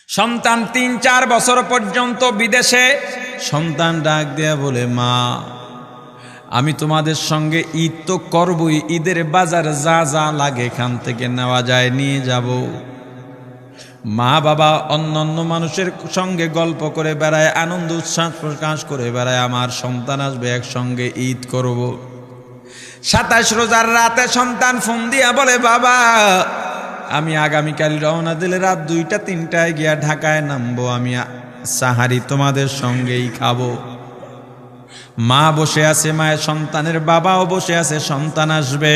সন্তান ৩-৪ বছর পর্যন্ত বিদেশে। সন্তান ডাক দেয়া বলে, মা আমি তোমাদের সঙ্গে ঈদ তো করবই, ঈদের বাজার যা যা লাগে এখান থেকে নেওয়া যায় নিয়ে যাব। মা বাবা অন্যান্য মানুষের সঙ্গে গল্প করে বেড়ায়, আনন্দ উচ্ছ্বাস প্রকাশ করে বেড়ায়, আমার সন্তান আসবে একসঙ্গে ঈদ করব। ২৭ রোজার রাতে সন্তান ফোন দিয়া বলে, বাবা আমি আগামীকাল রওনা দিলে রাত ২টা-৩টায় গিয়া ঢাকায় নামবো, আমি সাহারি তোমাদের সঙ্গেই খাবো। মা বসে আছে, মায়ের সন্তানের বাবাও বসে আছে, সন্তান আসবে।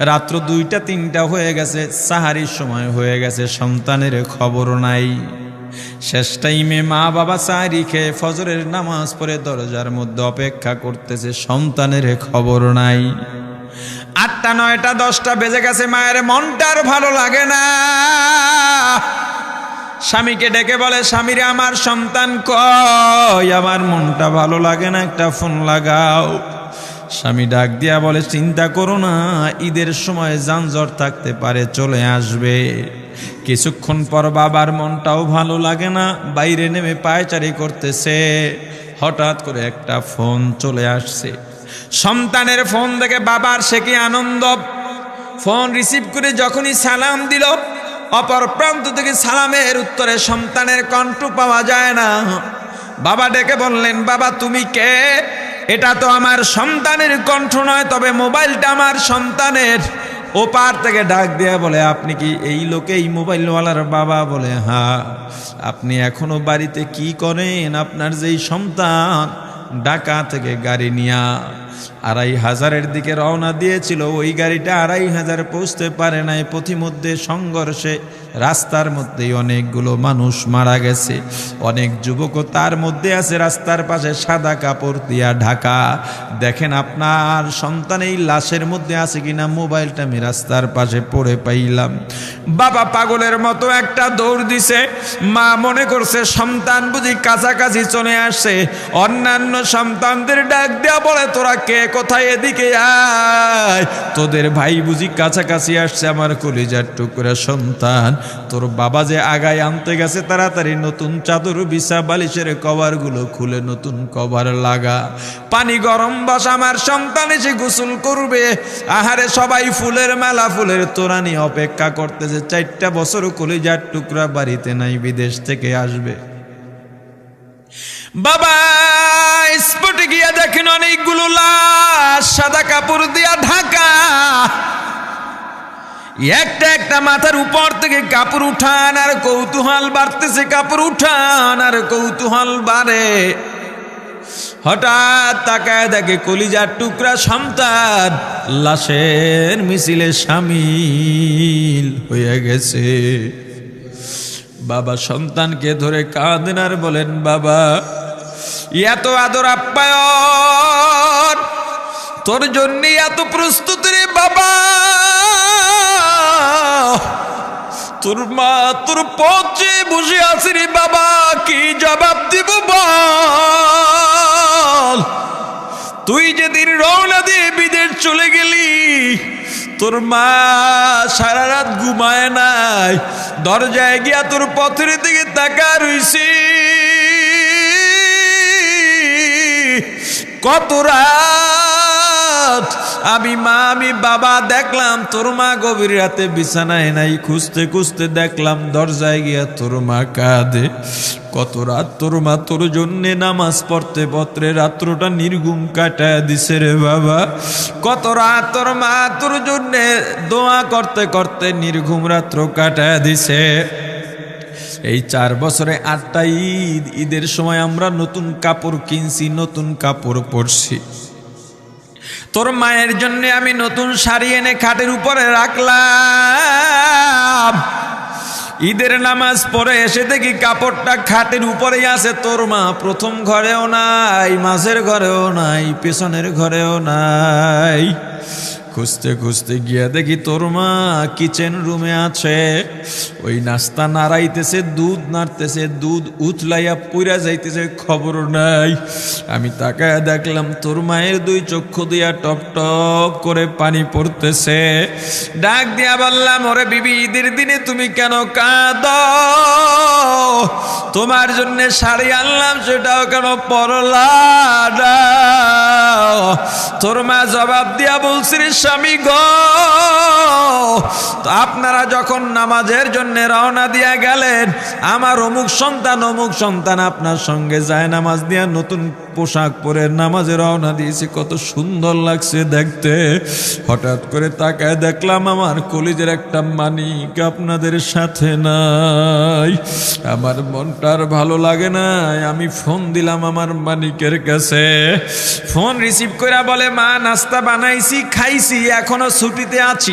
রাত্র ২টা-৩টা হয়ে গেছে, সাহারির সময় হয়ে গেছে, সন্তানের খবর নাই। শেষ টাইমে মা বাবা সাহারি খেয়ে ফজরের নামাজ পড়ে দরজার মধ্যে অপেক্ষা করতেছে, সন্তানের খবর নাই। ৮টা, ৯টা, ১০টা বেজে গেছে, মায়ের মনটার ভালো লাগে না। স্বামীকে ডেকে বলে, স্বামীরে আমার সন্তান কই, আমার মনটা ভালো লাগে না, একটা ফোন লাগাও। স্বামী ডাক দিয়া বলে, চিন্তা করো না, ঈদের সময় যানজট থাকতে পারে, চলে আসবে। কিছুক্ষণ পর বাবার মনটাও ভালো লাগে না, বাইরে নেমে পায়চারি করতেছে। হঠাৎ করে একটা ফোন চলে আসছে। সন্তানের ফোন দেখে বাবার সে কি আনন্দ। ফোন রিসিভ করে যখনই সালাম দিল, অপর প্রান্ত থেকে সালামের উত্তরে সন্তানের কণ্ঠ পাওয়া যায় না। বাবা ডেকে বললেন, বাবা তুমি কে? এটা তো আমার সন্তানের কণ্ঠ নয়, তবে মোবাইলটা আমার সন্তানের। ওপার থেকে ডাক দেয়া বলে, আপনি কি এই লোকে, এই মোবাইলওয়ালার বাবা? বলে, হ্যাঁ। আপনি এখনো বাড়িতে কি করেন? আপনার যেই সন্তান ঢাকা থেকে গাড়ি নিয়া ২৫০০-এর দিকে রওনা দিয়েছিল, ওই গাড়িটা ২৫০০ পৌঁছতে পারে নাই। পথিমধ্যে সংঘর্ষে রাস্তার মধ্যেই অনেকগুলো মানুষ মারা গেছে, অনেক যুবকও তার মধ্যে আছে, রাস্তার পাশে সাদা কাপড় দিয়া ঢাকা। দেখেন আপনার সন্তান এই লাশের মধ্যে আছে কিনা। মোবাইলটা আমি রাস্তার পাশে পড়ে পাইলাম। বাবা পাগলের মতো একটা দৌড় দিছে। মা মনে করছে সন্তান বুঝি কাছাকাছি চলে আসছে। অন্যান্য সন্তানদের ডাক দেয়া বলে, তোরা কে, কোথায়, এদিকে আয়, তোদের ভাই বুঝি কাছাকাছি আসছে। আমার কলিজার টুকরা সন্তান, তোর বাবা যে আগায় আনতে গেছে, তাড়াতাড়ি নতুন চাদর বিছা, বালিশের কভারগুলো খুলে নতুন কভার লাগা, পানি গরম বসা, আমার সন্তান এসে গোসল করবে। আহারে সবাই ফুলের মালা, ফুলের তোড়া নিয়ে অপেক্ষা করতেছে। ৪টা বছর কলিজার টুকরা বাড়িতে নাই, বিদেশ থেকে আসবে। বাবা স্পটে গিয়া দেখেন অনেকগুলো লাশ, সাদা কাপড় দিয়া ঢাকা। একটা একটা মাথার উপর থেকে কাপড় উঠান আর কৌতূহল বাড়তেছে, কাপড় উঠান আর কৌতূহল বাড়ে। হঠাৎ তাকায় দেখে কলিজার টুকরা সন্তান লাশের মিছিলে শামিল হয়ে গেছে। বাবা সন্তানকে ধরে কাঁদেন আর বলেন, বাবা এত আদর আপ্যায়ন, তোর জন্য এত প্রস্তুতি রে বাবা, তোর মা তোর পথে বসে আছে রে বাবা, কি জবাব দিব বল? তুই যেদিন রওনা দিয়ে বিদেশ চলে গেলি, তোর মা সারা রাত ঘুমায় নাই, দরজায় গিয়া তোর পথের দিকে তাকা রইছি। কত রাত আমি মা, আমি বাবা দেখলাম তোর মা গভীর রাতে বিছানায় নাই, খুঁজতে খুঁজতে দেখলাম দরজায় গিয়া তোর মা কাঁদে। কত রাত তোর মা তোর জন্যে নামাজ পড়তে পড়তে রাত্রটা নির্ঘুম কাটায় দিছে রে বাবা। কত রাত তোর মা তোর জন্যে দোয়া করতে করতে নির্ঘুম রাত্র কাটায় দিছে। এই ৪ বছরে ৮টা ঈদ, ঈদের সময় আমরা নতুন কাপড় কিনছি, নতুন কাপড় পরছি। তোর মায়ের জন্য আমি নতুন শাড়ি এনে খাটের উপরে রাখলাম। ঈদের নামাজ পড়ে এসে দেখি কাপড়টা খাটের উপরেই আছে, তোর মা প্রথম ঘরেও নাই, মাঝের ঘরেও নাই, পেছনের ঘরেও নাই। খুঁজতে খুঁজতে গিয়া দেখি তোর মা কিচেন রুমে আছে, ওই নাস্তা নাড়াইতেছে, দুধ নাড়তেছে, দুধ উতলাইয়া পুইরা যাইতেছে, খবর নাই। আমি তাকায় দেখলাম তোর মায়ের 2 চক্ষু দিয়া টপ টপ করে পানি পড়তেছে। ডাক দিয়া বললাম, ওরে বিবি ঈদের দিনে তুমি কেন কাঁদো? তোমার জন্য শাড়ি আনলাম, সেটাও কেন পরলা না? তোর মা জবাব দিয়া বলছি, রে স্বামী গো, তো আপনারা যখন নামাজের জন্য রওনা দিয়া গেলেন, আমার অমুক সন্তান আপনার সঙ্গে যায় নামাজ দিয়া নতুন পোশাক পরে নামাজে রওনা দিয়েছে, কত সুন্দর লাগছে দেখতে। হঠাৎ করে তাকায় দেখলাম আমার কলিজের একটা মানিক আপনাদের সাথে নাই। আমার মনটার ভালো লাগে না, আমি ফোন দিলাম আমার মানিকের কাছে। ফোন রিসিভ করে বলে, মা নাস্তা বানাইছি, খাইছি, এখনো ছুটিতে আছি,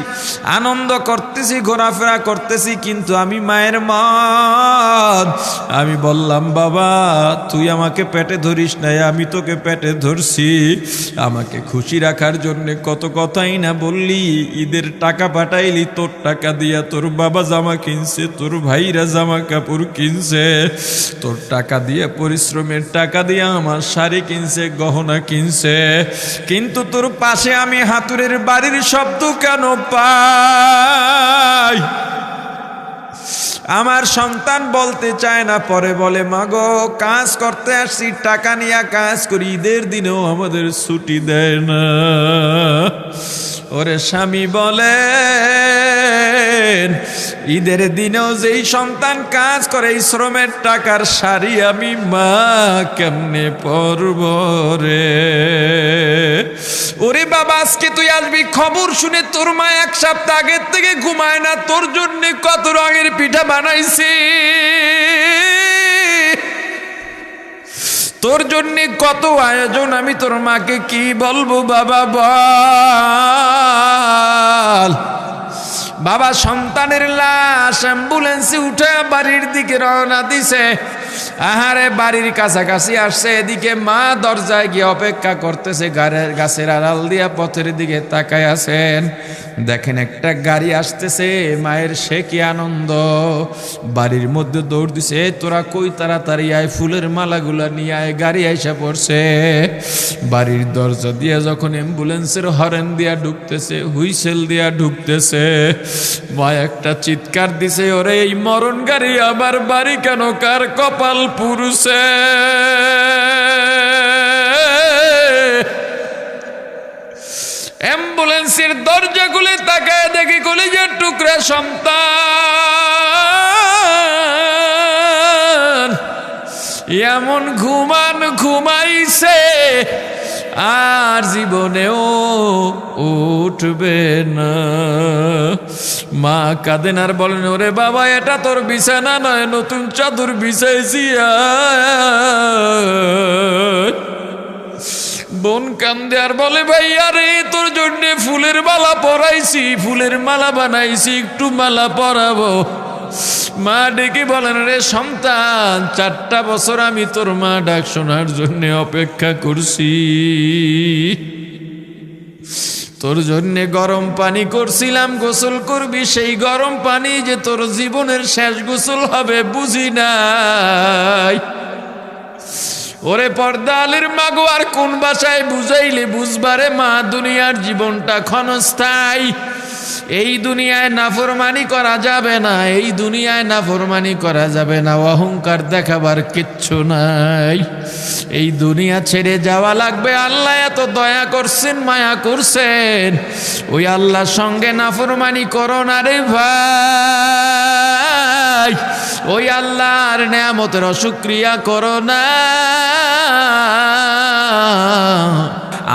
আনন্দ করতেছি, ঘোরাফেরা করতেছি, কিন্তু আমি মায়ের মন। আমি বললাম, বাবা তুই আমাকে পেটে ধরিস নাই, আমি তোকে পেটে ধরছি। আমাকে খুশি রাখার জন্য কত কথাই না বললি, ঈদের টাকা পাঠাইলি, তোর টাকা দিয়া তোর বাবা জামা কিনছে, তোর ভাইরা জামা কাপড় কিনছে, তোর টাকা দিয়ে পরিশ্রমের টাকা দিয়ে আমার শাড়ি কিনছে, গহনা কিনছে, কিন্তু তোর পাশে আমি হাতুড়ের বাড়ির শব্দ কেন পাই? আমার সন্তান বলতে চায় না, পরে বলে, মাগো কাজ করতে আসছি, টাকা নিয়ে কাজ করি, ঈদের দিনেও আমাদের ছুটি দেয় না। ওরে স্বামী বলেন, ঈদের দিনেও যেই সন্তান কাজ করে, এই শ্রমের টাকার শাড়ি আমি মা কেমনে পরব রে? ওরে বাবা, আজকে তুই আসবি, খবর শুনে তোর মা এক সপ্তাহ আগের থেকে ঘুমায় না, তোর জন্য কত রঙের পিঠা বানাইছি, তোর জন্য কত আয়োজন, আমি তোর মাকে কি বলবো বাবা বল। বাবা সন্তানের লাশ অ্যাম্বুলেন্সে উঠে বাড়ির দিকে রওনা দিছে। আহারে বাড়ির কাছাকাছি আসছে, এদিকে মা দরজায় গিয়ে অপেক্ষা করতেছে, গাছের আড়াল দিয়া পথের দিকে তাকায় আছেন। দেখেন একটা গাড়ি আসতেছে, মায়ের সে কি আনন্দ, বাড়ির মধ্যে দৌড় দিছে, তোরা কই তাড়াতাড়ি আয়, ফুলের মালাগুলা নিয়ে আয়, গাড়ি আইসা পড়ছে। বাড়ির দরজা দিয়ে যখন অ্যাম্বুলেন্সের হরেন দিয়া ঢুকতেছে, হুইসেল দিয়া ঢুকতেছে, মা একটা চিৎকার দিছে, ওরে এই মরণ গাড়ি আমার বাড়ি কেন, কার কপাল পুরুষে? অ্যাম্বুলেন্সের দরজা খুলে তাকায় দেখি কলিজার টুকরা সন্তান এমন ঘুমাইছে, আর জীবনেও উঠবে না। মা কাঁদেন আর বলেন, ওরে বাবা এটা তোর বিছানা নয়, নতুন চাদর বিছাইছি। বোন কান্দে আর বলে, ভাই আরে তোর জন্য ফুলের মালা পরাইছি, ফুলের মালা বানাইছি, একটু মালা পরাবো। মা ডেকে বলেন, রে সন্তান, 4টা বছর আমি তোর মা ডাক শোনার জন্য অপেক্ষা করছি, তোর জন্য গরম পানি করছিলাম, গোসল করবি, সেই গরম পানি যে তোর জীবনের শেষ গোসল হবে বুঝি নাই। ওরে পর্দা আলীর মাগো, আর কোন ভাষায় বুঝাইলে বুঝবারে মা, দুনিয়ার জীবনটা ক্ষণস্থায়ী, এই দুনিয়ায় নাফরমানি করা যাবে না, এই দুনিয়ায় নাফরমানি করা যাবে না, অহংকার দেখাবার কিচ্ছু নাই, এই দুনিয়া ছেড়ে যাওয়া লাগবে। আল্লাহ এত দয়া করছেন, মায়া করছেন, ওই আল্লাহর সঙ্গে নাফরমানি করো না রে ভাই, ওই আল্লাহর নেয়ামতের অশুকরিয়া করো না।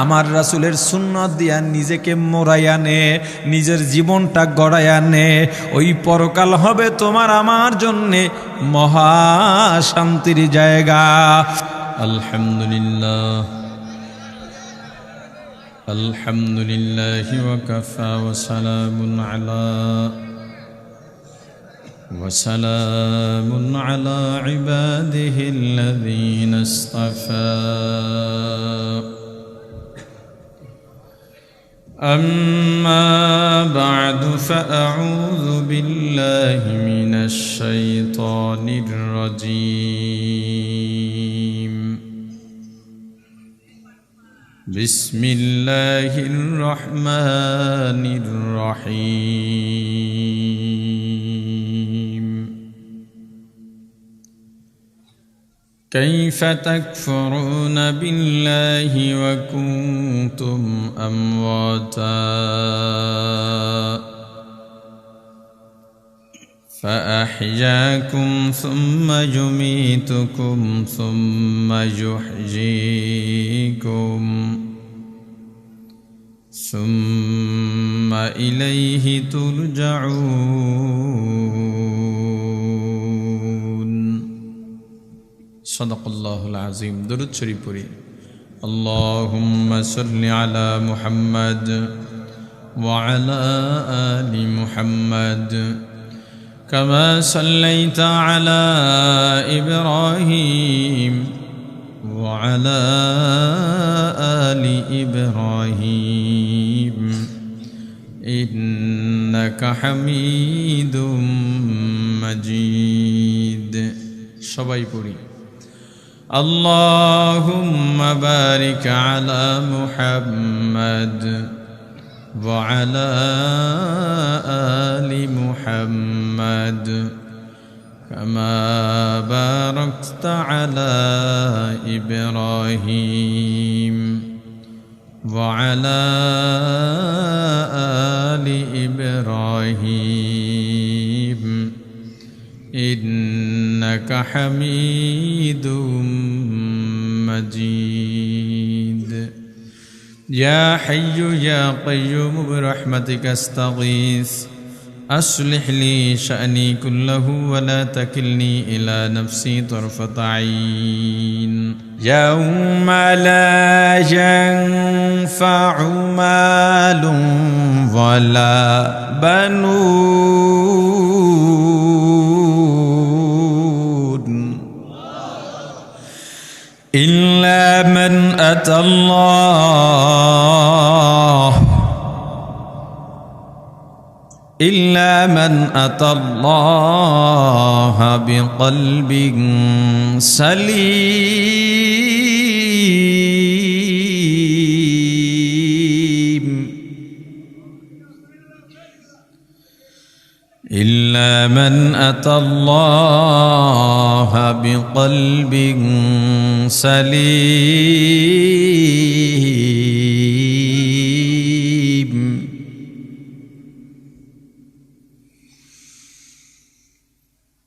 আমার রাসূলের সুন্নত দিয়া নিজেকে মোড়াইয়া নে, নিজের জীবনটা গড়াইয়া নে, ওই পরকাল হবে তোমার আমার জন্যে মহা শান্তির জায়গা। আলহামদুলিল্লাহ, আলহামদুলিল্লাহ ওয়াকাফা ওয়া সালামুন আলা ইবাদিহিল্লাযীনা ইসতাফা। أما بعد فأعوذ بالله من الشيطان الرجيم. بسم الله الرحمن الرحيم. كيف تكفرون بالله وكنتم أمواتا فأحياكم ثم يميتكم ثم يحييكم ثم إليه ترجعون صدق الله العظيم درود شريف پڑھی اللهم صل على محمد وعلى آل محمد كما صليت على إبراهيم وعلى آل إبراهيم إنك حميد مجيد সবাই পড়ি اللهم بارك على محمد وعلى آل محمد كما باركت على إبراهيم وعلى آل إبراهيم إنك حميد مجيد يا حي يا قيوم برحمتك استغيث أصلح لي شأني كله ولا تكلني إلى نفسي طرفة عين يوم لا ينفع مال ولا بنون إلا من أتى الله بقلب سليم إلا من أتى الله بقلب سليم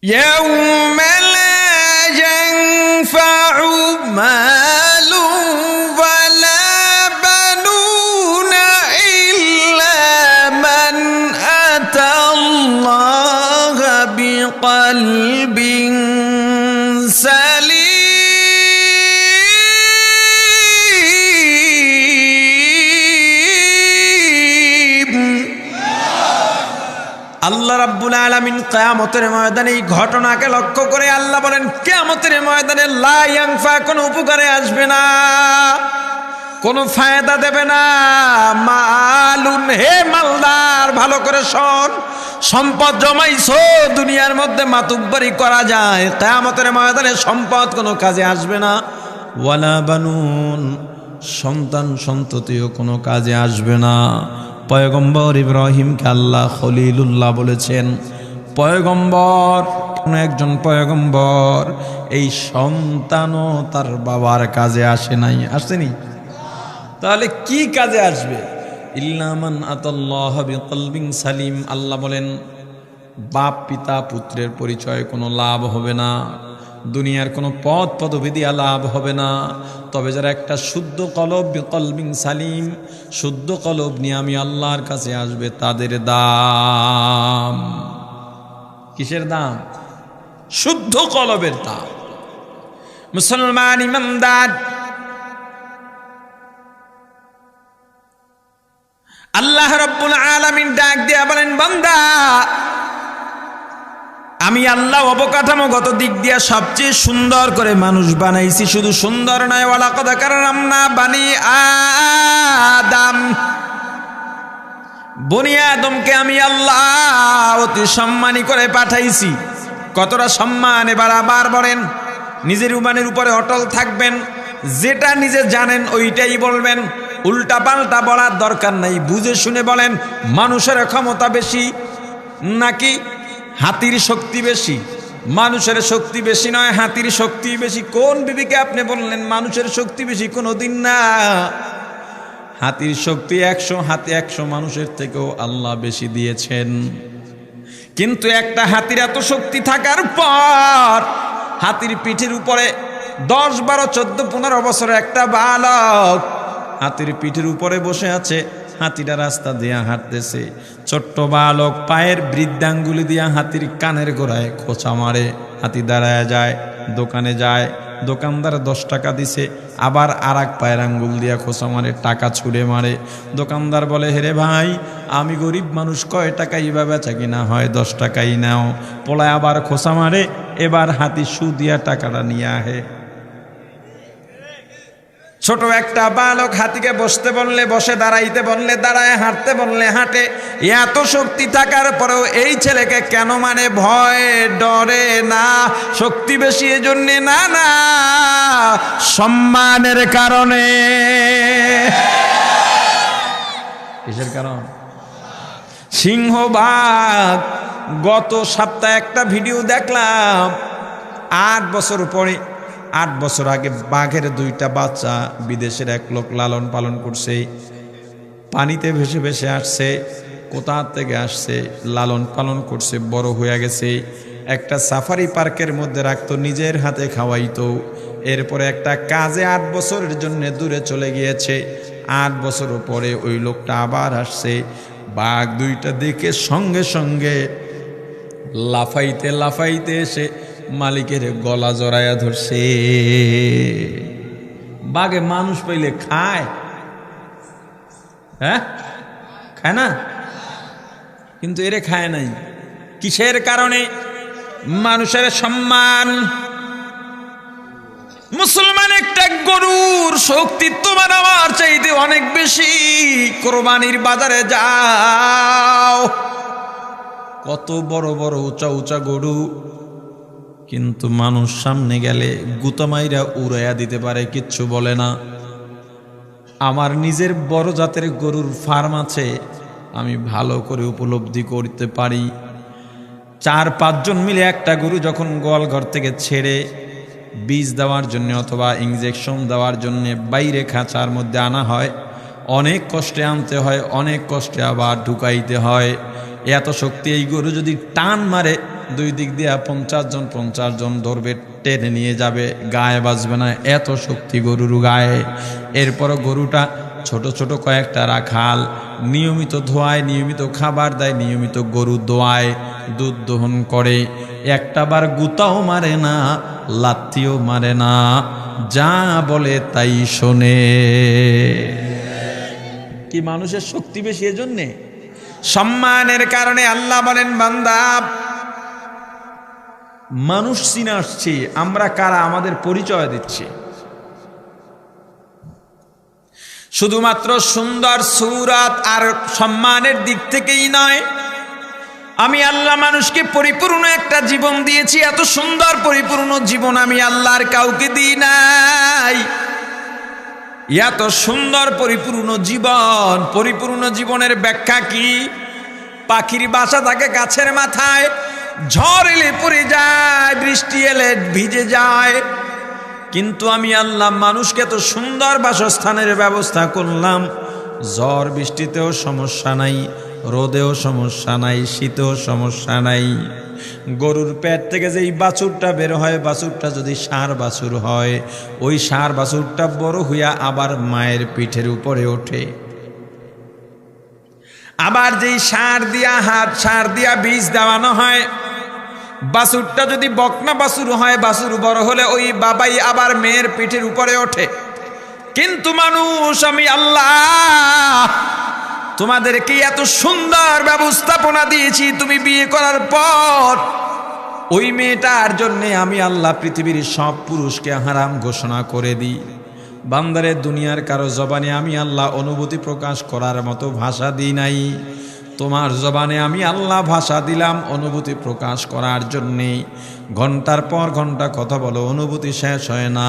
يوم لا ينفع مال ولا بنون إلا من أتى الله بقلب سليم আল্লাহ রাব্বুল আলামিন কিয়ামতের ময়দানে এই ঘটনাকে লক্ষ্য করে আল্লাহ বলেন কিয়ামতের ময়দানে লা ইয়ানফা কোনো উপকারে আসবে না, কোনো ফায়দা দেবে না। মালুন, হে মালদার ভালো করে শোন, সম্পদ জমাইছো দুনিয়ার মধ্যে মাতুব্বরি করা যায়, কিয়ামতের ময়দানে সম্পদ কোনো কাজে আসবে না। ওয়ালা বানুন, সন্তান সন্ততিও কোনো কাজে আসবে না। পয়গম্বর ইব্রাহিমকে আল্লাহ খলিলুল্লাহ বলেছেন। পয়গম্বর, কোন একজন পয়গম্বর এই সন্তানও তার বাবার কাজে আসে নাই, আসেনি, তাহলে কি কাজে আসবে? ইল্লা মান আতাল্লাহ বিকলবিন সালিম। আল্লাহ বলেন বাপ পিতা পুত্রের পরিচয় কোনো লাভ হবে না, দুনিয়ার কোনো পদ পদবি দিয়া লাভ হবে না। তবে যারা একটা শুদ্ধ কলব, বিকলবিন সালিম, শুদ্ধ কলব নিয়ে আমি আল্লাহর কাছে আসবে, তাদের দাম, কিসের দাম? শুদ্ধ কলবের দাম। মুসলমান ইমানদার, আল্লাহ রাব্বুল আলামিন ডাক দিয়া বলেন বান্দা, আমি আল্লাহ অবকাঠামোগত দিক দিয়া সবচেয়ে সুন্দর করে মানুষ বানাইছি। শুধু সুন্দর নয়, ওয়ালাকাদ কাররামনা বানি আদম, বনি আদমকে আমি আল্লাহ অতি সম্মানী করে পাঠাইছি। কতটা সম্মান এবার আবার বলেন। নিজের ইমানের উপরে অটল থাকবেন, যেটা নিজে জানেন ওইটাই বলবেন, উল্টা পাল্টা বলার দরকার নাই। বুঝে শুনে বলেন মানুষের ক্ষমতা বেশি নাকি হাতির শক্তি বেশি মানুষের শক্তি বেশি নয়, হাতির শক্তি বেশি। কোন বিবিকে আপনি বললেন মানুষের শক্তি বেশি? কোনোদিন না। হাতির শক্তি 100, হাতি 100 মানুষের থেকেও আল্লাহ বেশি দিয়েছেন। কিন্তু একটা হাতির এত শক্তি থাকার পর হাতির পিঠের উপরে 10, 12, 14, 15 বছরের একটা বালক হাতির পিঠের উপরে বসে আছে। হাতিটা রাস্তা দিয়ে হাঁটতেছে, ছোট্ট বালক পায়ের বৃদ্ধাঙ্গুলি দিয়া হাতির কানের গোড়ায় খোঁচা মারে। হাতি দাঁড়ায় যায়, দোকানে যায়, দোকানদার 10 টাকা দিছে, আবার আর এক পায়ের আঙ্গুল দিয়া খোঁচা মারে, টাকা ছুঁড়ে মারে। দোকানদার বলে, হেরে ভাই, আমি গরিব মানুষ, কয় টাকা ইবা বেচা কিনা হয়, 10 টাকাই নাও। পোলায় আবার খোঁচা মারে, এবার হাতি সু দিয়া টাকাটা নিয়ে আহে। ছোট একটা বালক হাতিকে বসতে বললে বসে, দাঁড়াইতে বললে দাঁড়ায়, হাঁটতে বললে হাঁটে। এত শক্তি থাকার পরেও এই ছেলেকে কেন মানে? ভয় ডরে না, শক্তি বেশি এজন্যে না, না, সম্মানের কারণে। কিসের কারণ? সিংহবাগ। গত সপ্তাহে একটা ভিডিও দেখলাম, 8 বছর পরে, 8 বছর আগে বাঘের 2টা বাচ্চা বিদেশের এক লোক লালন পালন করছে। পানিতে ভেসে ভেসে আসছে, কোথা থেকে আসছে, লালন পালন করছে, বড় হয়ে গেছে। একটা সাফারি পার্কের মধ্যে রাখতো, নিজের হাতে খাওয়াইতো। এরপরে একটা কাজে 8 বছরের জন্য দূরে চলে গিয়েছে। 8 বছর পরে ওই লোকটা আবার আসছে। বাঘ 2টা দেখে সঙ্গে সঙ্গে লাফাইতে লাফাইতে এসে মালিকের গলা জড়াইয়া ধরছে। বাঘে মানুষ পাইলে খায়? হ্যাঁ, খায় না, কিন্তু এরে খায় নাই। কিসের কারণে? মানুষের সম্মান। মুসলমান একটা গরুর শক্তি তোমার আমার চাইতে অনেক বেশি। কোরবানির বাজারে যাও, কত বড় বড় উঁচা উঁচা গরু, কিন্তু মানুষ সামনে গেলে গুতামাইরা উড়াইয়া দিতে পারে, কিচ্ছু বলে না। আমার নিজের বড় জাতের গরুর ফার্ম আছে, আমি ভালো করে উপলব্ধি করতে পারি। 4-5 জন মিলে একটা গরু যখন গোয়াল ঘর থেকে ছেড়ে বীজ দেওয়ার জন্য অথবা ইনজেকশন দেওয়ার জন্য বাইরে খাঁচার মধ্যে আনা হয়, অনেক কষ্টে আনতে হয়, অনেক কষ্টে আবার ঢুকাইতে হয়। এত শক্তি এই গরু যদি টান মারে, 2 দিক দিয়ে 50 জন ধরবে, টেনে নিয়ে যাবে, গায়ে বাজবে না, এত শক্তি গরুর গায়ে। এরপরও গরুটা ছোট ছোট কয়েকটা রাখাল নিয়মিত ধোয়ায়, নিয়মিত খাবার দেয়, নিয়মিত গরু দোয়ায়, দুধ দহন করে। একটাবার গুতাও মারে না, লাত্তিও মারে না, যা বলে তাই শোনে। কি মানুষের শক্তি বেশি এজন্যে? সম্মানের কারণে। আল্লাহ বলেন, বান্দা, মানুষ চিনে আসছি আমরা কারা, আমাদের পরিচয় দিচ্ছি। শুধুমাত্র সুন্দর সুরাত আর সম্মানের দিক থেকেই নয়, আমি আল্লাহ মানুষকে পরিপূর্ণ একটা জীবন দিয়েছি। এত সুন্দর পরিপূর্ণ জীবন আমি আল্লাহর কাউকে দিই নাই। এত সুন্দর পরিপূর্ণ জীবন, পরিপূর্ণ জীবনের ব্যাখ্যা কি? পাখির বাসা থাকে গাছের মাথায়, ঝড় এলে পড়ে যায়, বৃষ্টি এলে ভিজে যায়। কিন্তু আমি আল্লাহ মানুষকে তো সুন্দর বাসস্থানের ব্যবস্থা করলাম। ঝড় বৃষ্টিতেও সমস্যা নাই, রোদেও সমস্যা নাই, শীতেও সমস্যা নাই। গরুর পেট থেকে যেই বাছুরটা বের হয়, বাছুরটা যদি ষাঁড় বাছুর হয়, ওই ষাঁড় বাছুরটা বড় হইয়া আবার মায়ের পিঠের উপরে ওঠে। আবার যেই ষাঁড় দিয়া বীজ দেওয়ানো হয়, বাছুরটা যদি বকনা বাছুর হয়, বাছুর বড় হলে ওই বাবাই আবার মেয়ের পিঠের উপরে ওঠে। কিন্তু মানুষ, আমি আল্লাহ তোমাদেরকে এত সুন্দর ব্যবস্থাপনা দিয়েছি, তুমি বিয়ে করার পর ওই মেয়েটার জন্য আমি আল্লাহ পৃথিবীর সব পুরুষকে হারাম ঘোষণা করে দিই। বান্দারে, দুনিয়ার কারো জবানে আমি আল্লাহ অনুভূতি প্রকাশ করার মতো ভাষা দিই নাই। তোমার জবানে আমি আল্লাহ ভাষা দিলাম অনুভূতি প্রকাশ করার জন্যে। ঘন্টার পর ঘন্টা কথা বলো, অনুভূতি শেষ হয় না।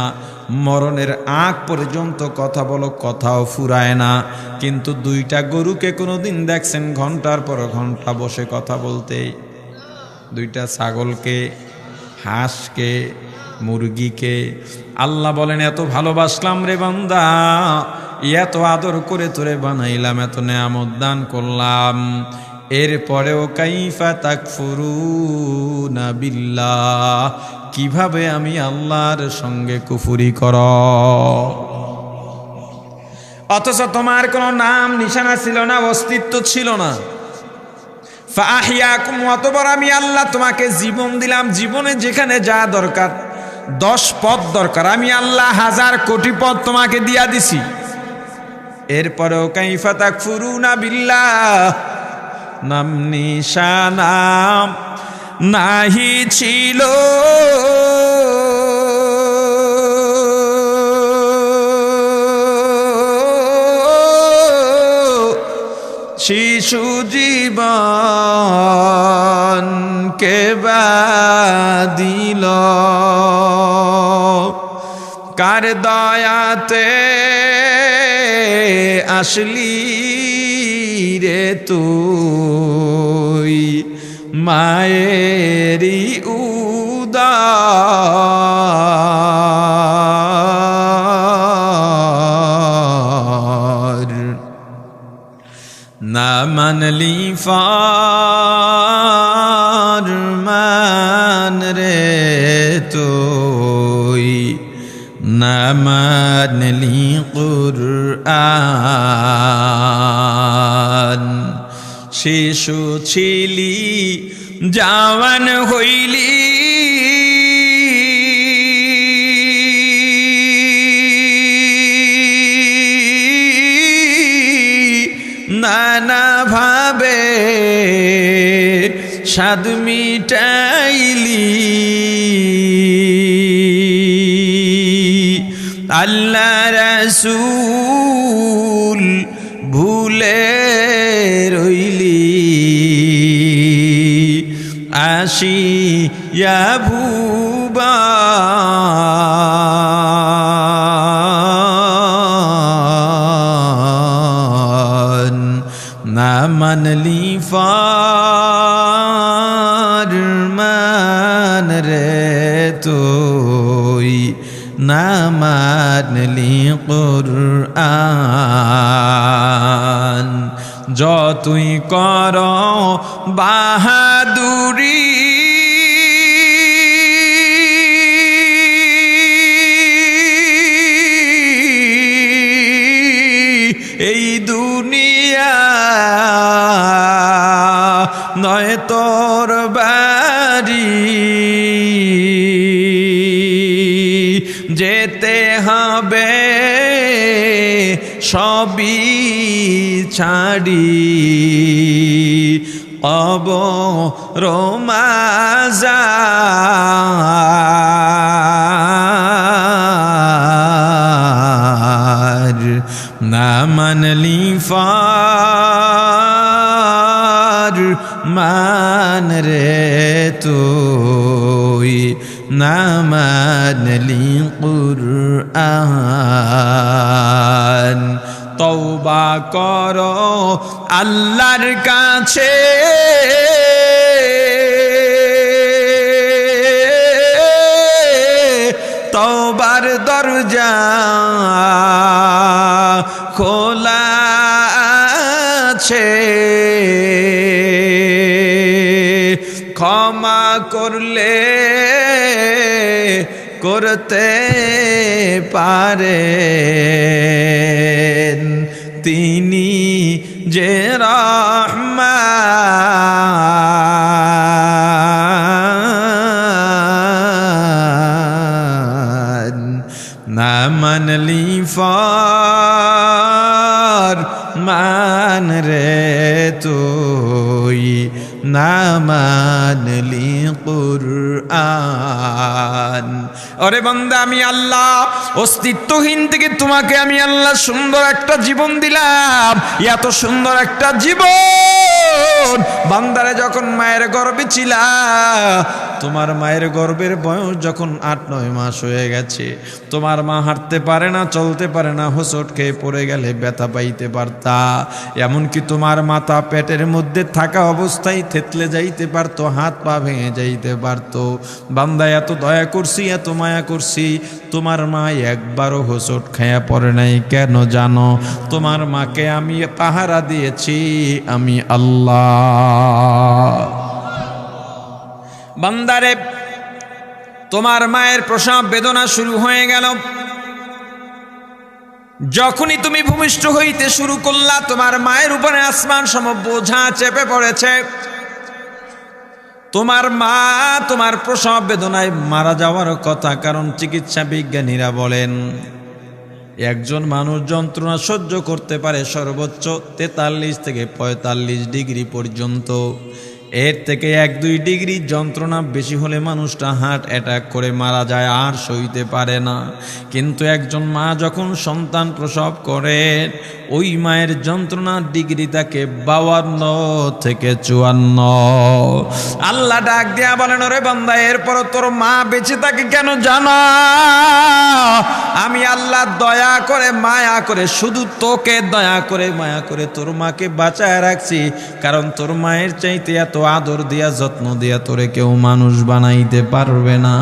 মরণের আগ পর্যন্ত কথা বলো, কথাও ফুরায় না। কিন্তু 2টা গরুকে কোনোদিন দেখছেন ঘন্টার পর ঘন্টা বসে কথা বলতে? 2টা ছাগলকে হাঁসকে, মুরগিকে। আল্লাহ বলেন এত ভালোবাসলাম রে বান্দা, এত আদর করে তোরে বানাইলাম, এত নেয়ামত দান করলাম, এরপরেও কাইফা তাকফুরুনা বিল্লাহ, কিভাবে আমি আল্লাহর সঙ্গে কুফরি কর। অথচ তোমার কোনো নাম নিশানা ছিল না, অস্তিত্ব ছিল না। ফাহিয়াকুম, অতঃপর আমি আল্লাহ তোমাকে জীবন দিলাম। জীবনে যেখানে যা দরকার, 10 পদ দরকার, আমি আল্লাহ 1000 কোটি পদ তোমাকে দিয়া দিছি। এরপরেও কাইফা তাকফুরুনা বিল্লাহ, নাম নিশানা নাহি ছিল, শিশু জীবন কে বাদিল, কার দয়াতে আসলি রে তুই, মায়েরি উদার, না মানলি ফরমান রে তুই, না মানলি কুরআন। শিশু ছিলি জওয়ান হইলি, নানা ভাবে স্বাদ মিটাইলি, আল্লাহ রাসূল ভুলে রইলি, আসিয়া ভুবন, না মানলি ফরমান রে তুই, না মানলি কুরআন। যতই কর বাহাদুরি, এই দুনিয়া নয় তোর বাড়ি, যেতে হবে সবই ছাড়ি, কবর মাজার, না মানলি ফরমান রে তুই, না মানলি কুরআন। তওবা করো আল্লাহর কাছে, তওবার দরজা খোলা আছে, ক্ষমা করলে করতে পারেন তিনি যে রহমান, না মানলি ফরমান রে তুই, না মানলি কুরআন। সম্মান। ওরে বান্দা, আমি আল্লাহ অস্তিত্বহীন থেকে তোমাকে আমি আল্লাহ সুন্দর একটা জীবন দিলাম। এত সুন্দর একটা জীবন বান্দারে যখন মায়ের গর্ভে ছিলা, তোমার মায়ের গর্ভের বয়স যখন 8-9 মাস হয়ে গেছে, তোমার মা হাঁটতে পারে না, চলতে পারে না, হোঁচট খেয়ে পড়ে গেলে ব্যথা পাইতে পারতা। এমনকি তোমার মাথা পেটের মধ্যে থাকা অবস্থায় থেতলে যাইতে পারতো, হাত পা ভেঙে যাইতে পারতো। বান্দা, এত দয়া করছি, এত মায়া করছি, তোমার মা একবারও হোঁচট খায়া পড়ে নাই। কেন জানো? তোমার মাকে আমি পাহারা দিয়েছি, আমি আল্লাহ। বান্দারে, তোমার মায়ের প্রসব বেদনা শুরু হয়ে গেল। যখনই তুমি ভূমিষ্ঠ হইতে শুরু করলা, তোমার মায়ের উপরে আসমান সম বোঝা চেপে পড়েছে। তোমার মা তোমার প্রসব বেদনায় মারা যাওয়ার কথা, কারণ চিকিৎসা বিজ্ঞানীরা বলেন একজন মানুষ যন্ত্রণা সহ্য করতে পারে সর্বোচ্চ 43 থেকে 45 ডিগ্রি পর্যন্ত। এর থেকে 1-2 ডিগ্রি যন্ত্রণা বেশি হলে মানুষটা হার্ট অ্যাটাক করে মারা যায়, আর সইতে পারে না। কিন্তু একজন মা যখন সন্তান প্রসব করে, ওই মায়ের যন্ত্রণার ডিগ্রি থাকে 52 থেকে 54। আল্লাহ ডাক দিয়া বলেন, ওরে বান্দা, এরপর তোর মা বেঁচে থাকে কেন জানা? আমি আল্লাহ দয়া করে মায়া করে, শুধু তোকে দয়া করে মায়া করে তোর মাকে বাঁচায় রাখছি, কারণ তোর মায়ের চাইতে এত আদর দিয়া যত্ন দিয়া তোরে কেউ মানুষ বানাইতে পারবে না।